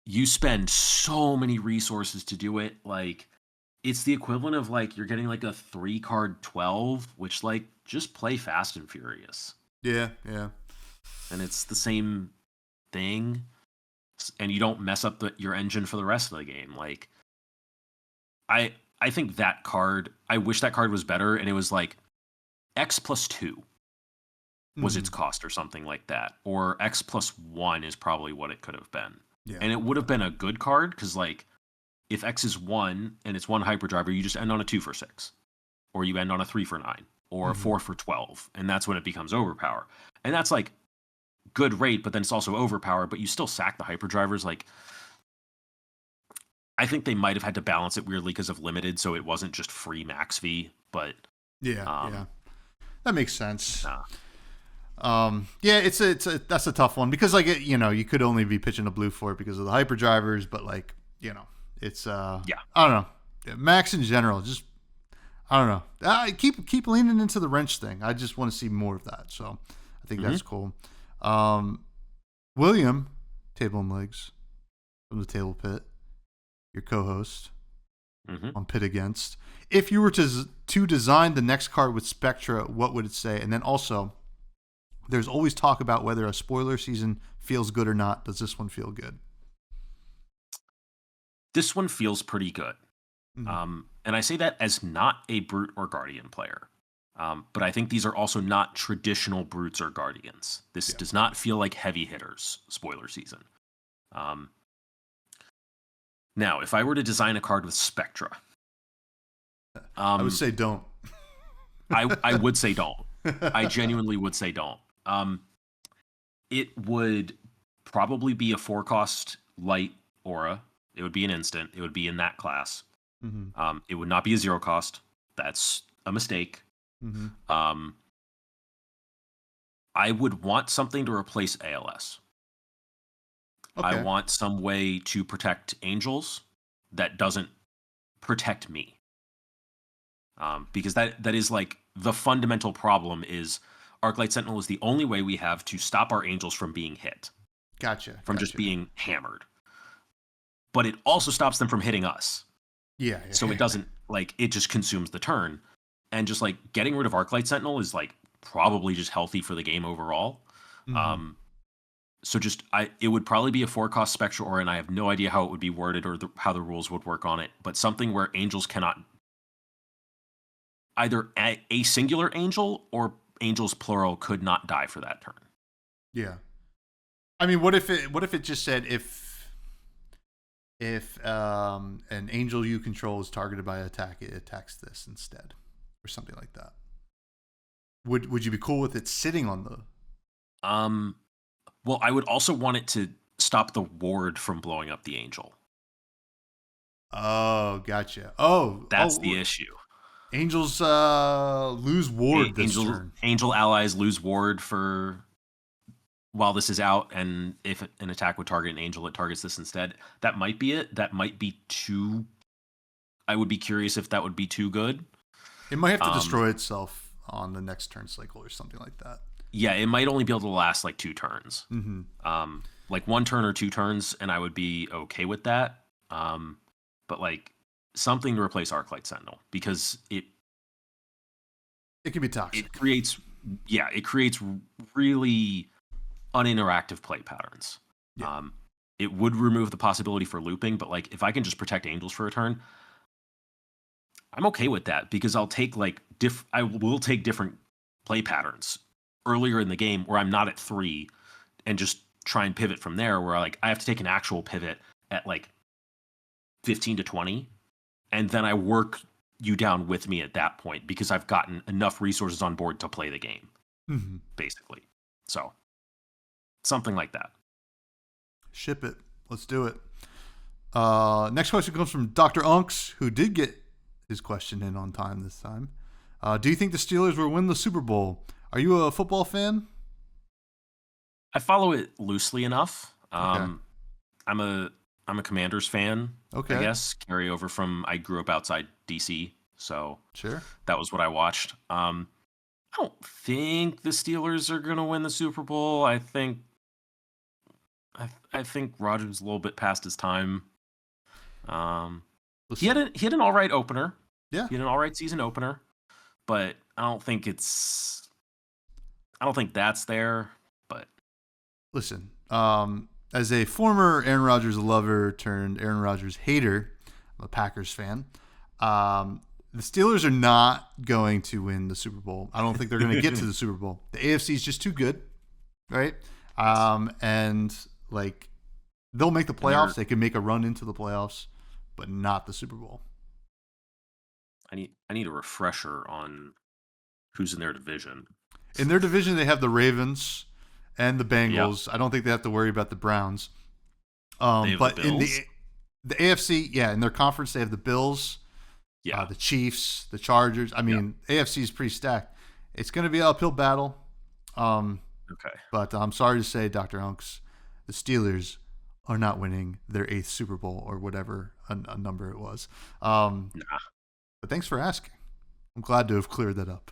You spend so many resources to do it. Like, it's the equivalent of like you're getting like a 3-card 12, which like just play Fast and Furious.
Yeah.
And it's the same thing. And you don't mess up your engine for the rest of the game. Like, I think that card, I wish that card was better, and it was like X plus 2 was its cost or something like that. Or X plus 1 is probably what it could have been.
Yeah.
And it would have been a good card, because like if X is 1 and it's 1 hyperdriver, you just end on a 2 for 6. Or you end on a 3 for 9. Or a 4 for 12. And that's when it becomes overpower. And that's like good rate, but then it's also overpower, but you still sack the hyperdrivers. Like, I think they might have had to balance it weirdly because of limited, so it wasn't just free max V, but
yeah, that makes sense. It's that's a tough one, because like you could only be pitching a blue for it because of the hyperdrivers, but like it's I don't know. Max in general, just I don't know. I keep leaning into the wrench thing. I just want to see more of that. So I think that's cool. William, Table and Legs from the Table Pit, your co-host on Pit Against. If you were to design the next card with Spectra, what would it say? And then also, there's always talk about whether a spoiler season feels good or not. Does this one feel good?
This one feels pretty good. And I say that as not a Brute or Guardian player. But I think these are also not traditional Brutes or Guardians. This does not feel like heavy hitters, spoiler season. Now, if I were to design a card with Spectra...
I would say don't.
I would say don't. I genuinely would say don't. It would probably be a 4-cost light aura. It would be an instant. It would be in that class. It would not be a 0-cost. That's a mistake. I would want something to replace ALS. Okay. I want some way to protect angels that doesn't protect me. Because that is like the fundamental problem is Arclight Sentinel is the only way we have to stop our angels from being hit. From just being hammered. But it also stops them from hitting us. So it doesn't, like, it just consumes the turn. And just, like, getting rid of Arclight Sentinel is, like, probably just healthy for the game overall. So just, it would probably be a 4-cost Spectra Aura, and I have no idea how it would be worded or how the rules would work on it. But something where angels cannot, either a singular angel or angels plural could not die for that turn.
Yeah. I mean, what if it just said if an angel you control is targeted by attack, it attacks this instead, or something like that. Would you be cool with it sitting on the?
Well, I would also want it to stop the ward from blowing up the angel.
Oh, gotcha.
That's the issue.
Angels lose ward this turn.
Angel allies lose ward for while this is out, and if an attack would target an angel, it targets this instead. That might be it. That might be too... I would be curious if that would be too good.
It might have to destroy itself on the next turn cycle or something like that.
Yeah, it might only be able to last like 2 turns. Like 1 turn or 2 turns, and I would be okay with that. But like something to replace Arclight Sentinel, because it
can be toxic.
It creates really uninteractive play patterns. It would remove the possibility for looping, but like if I can just protect angels for a turn, I'm okay with that, because I'll take like I will take different play patterns earlier in the game where I'm not at 3 and just try and pivot from there, where like I have to take an actual pivot at like 15 to 20, and then I work you down with me at that point because I've gotten enough resources on board to play the game, basically. So something like that.
Ship it. Let's do it. Next question comes from Dr. Unks, who did get his question in on time this time. Do you think the Steelers will win the Super Bowl? Are you a football fan?
I follow it loosely enough.
Okay.
I'm a Commanders fan.
Okay.
I guess carry over from I grew up outside DC, so
sure,
that was what I watched. I don't think the Steelers are gonna win the Super Bowl. I think Rodgers is a little bit past his time. He had an all right opener.
Yeah,
he had an all right season opener, but I don't think that's there. But
listen, as a former Aaron Rodgers lover turned Aaron Rodgers hater, I'm a Packers fan. The Steelers are not going to win the Super Bowl. I don't think they're going to get to the Super Bowl. The AFC is just too good, right? And like they'll make the playoffs. They can make a run into the playoffs, but not the Super Bowl.
I need a refresher on who's in their division.
In their division, they have the Ravens and the Bengals. Yep. I don't think they have to worry about the Browns. But in the AFC, in their conference, they have the Bills, the Chiefs, the Chargers. I mean, AFC is pretty stacked. It's going to be an uphill battle.
Okay.
But I'm sorry to say, Dr. Unks, the Steelers are not winning their 8th Super Bowl or whatever a number it was.
Nah.
But thanks for asking. I'm glad to have cleared that up.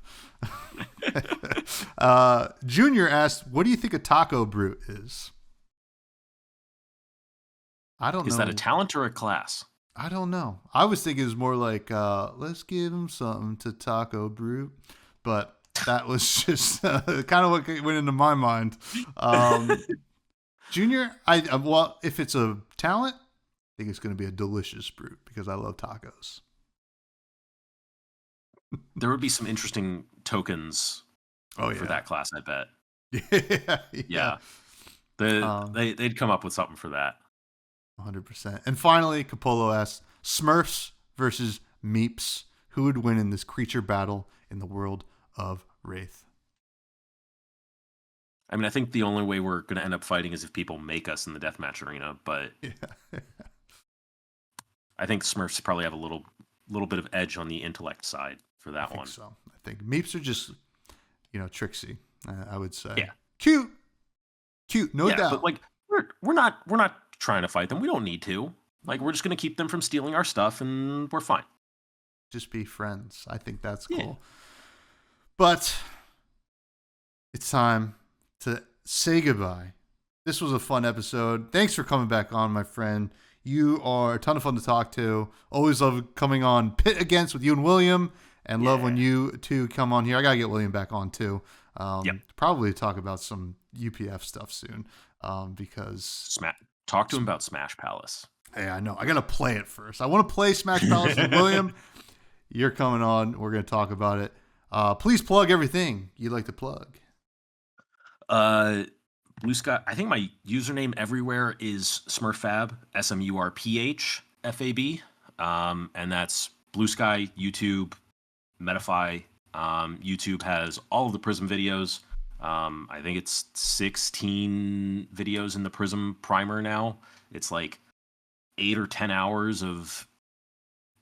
Junior asked, what do you think a taco brute is? I don't know.
Is that a talent or a class?
I don't know. I was thinking it was more like, let's give him something to taco brute. But that was just kind of what went into my mind. Junior, well, if it's a talent, I think it's going to be a delicious brute because I love tacos.
There would be some interesting tokens for that class, I bet.
Yeah.
They'd come up with something for that.
100%. And finally, Capolo asks, Smurfs versus Meeps. Who would win in this creature battle in the world of Wraith?
I mean, I think the only way we're going to end up fighting is if people make us in the deathmatch arena, but I think Smurfs probably have a little bit of edge on the intellect side for that one.
So I think Meeps are just, tricksy, I would say.
Yeah.
Cute, no doubt.
But like we're not trying to fight them. We don't need to. Like, we're just going to keep them from stealing our stuff, and we're fine.
Just be friends. I think that's cool.
Yeah.
But it's time to say goodbye. This was a fun episode. Thanks for coming back on, my friend. You are a ton of fun to talk to. Always love coming on Pit Against with you and William, and love when you two come on here. I got to get William back on too. Probably talk about some UPF stuff soon because...
Talk to him about Smash Palace.
Hey, I know. I got to play it first. I want to play Smash Palace with William. You're coming on. We're going to talk about it. Please plug everything you'd like to plug.
Blue Sky. I think my username everywhere is Smurfab, SMURPHFAB. And that's Blue Sky, YouTube, Metafy. YouTube has all of the Prism videos. I think it's 16 videos in the Prism primer now. It's like 8 or 10 hours of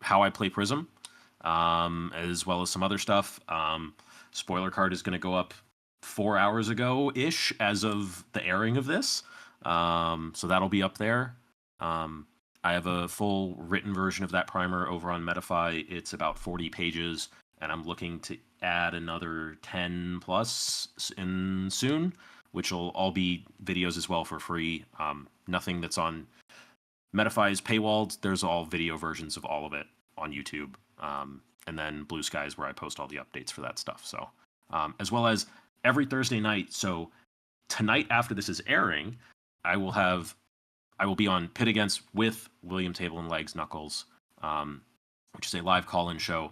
how I play Prism, as well as some other stuff. Spoiler card is going to go up 4 hours ago-ish as of the airing of this. So that'll be up there. I have a full written version of that primer over on Metafy. It's about 40 pages, and I'm looking to add another 10 plus in soon, which will all be videos as well for free. Nothing that's on Metafy is paywalled. There's all video versions of all of it on YouTube. And then Blue Sky is where I post all the updates for that stuff. So, as well as every Thursday night. So tonight after this is airing, I will be on Pit Against with William Table and Legs Knuckles, which is a live call-in show.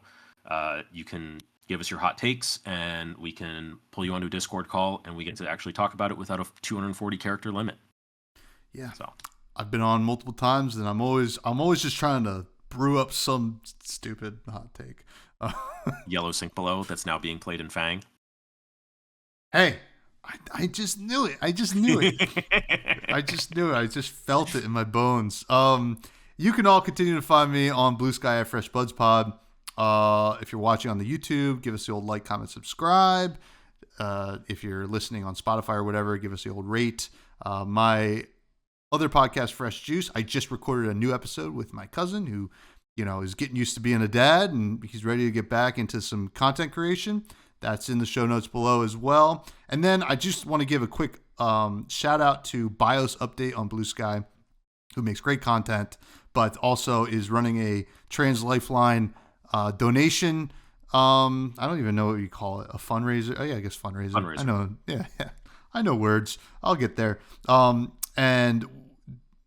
You can give us your hot takes, and we can pull you onto a Discord call, and we get to actually talk about it without a 240 character limit.
Yeah.
So
I've been on multiple times, and I'm always just trying to brew up some stupid hot take.
Yellow Sink Below that's now being played in Fang.
Hey, I just knew it. I just knew it. I just felt it in my bones. You can all continue to find me on Blue Sky at freshbudspod. If you're watching on the YouTube, give us the old like, comment, subscribe. If you're listening on Spotify or whatever, give us the old rate. My other podcast, Fresh Juice, I just recorded a new episode with my cousin who, is getting used to being a dad, and he's ready to get back into some content creation. That's in the show notes below as well. And then I just want to give a quick shout out to BIOS Update on Blue Sky, who makes great content, but also is running a Trans Lifeline donation. I don't even know what you call it. A fundraiser. Oh yeah, I guess fundraiser. I know. Yeah. I know words. I'll get there. And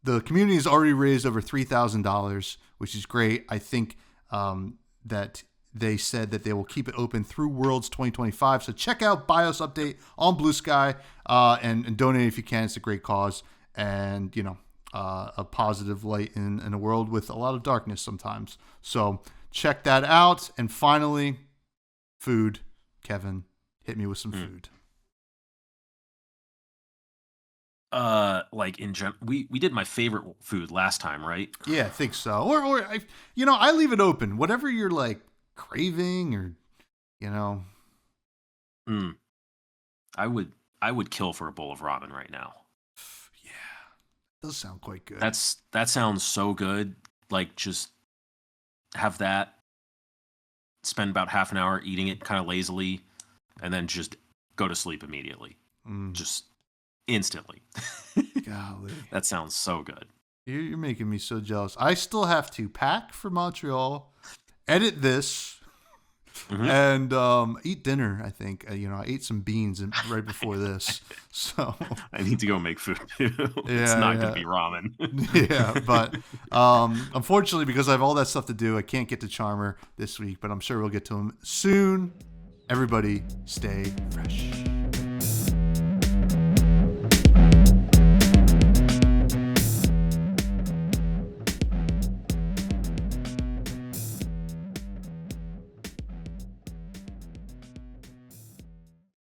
the community has already raised over $3,000, which is great. I think that they said that they will keep it open through Worlds 2025. So check out BIOS Update on Blue Sky and donate if you can. It's a great cause, and a positive light in a world with a lot of darkness sometimes. So check that out. And finally, food. Kevin, hit me with some food.
Like in general, we did my favorite food last time, right?
Yeah, I think so. Or I leave it open. Whatever you're like craving, or
I would kill for a bowl of ramen right now.
Yeah, does sound quite good.
That sounds so good. Like, just have that spend about half an hour eating it kind of lazily, and then just go to sleep immediately. Just instantly.
Golly.
That sounds so good.
You're making me so jealous. I still have to pack for Montreal, edit this, and eat dinner. I think I ate some beans right before this, so
I need to go make food too. It's not gonna be ramen.
Yeah, but unfortunately, because I have all that stuff to do, I can't get to Charmer this week. But I'm sure we'll get to him soon. Everybody, stay fresh.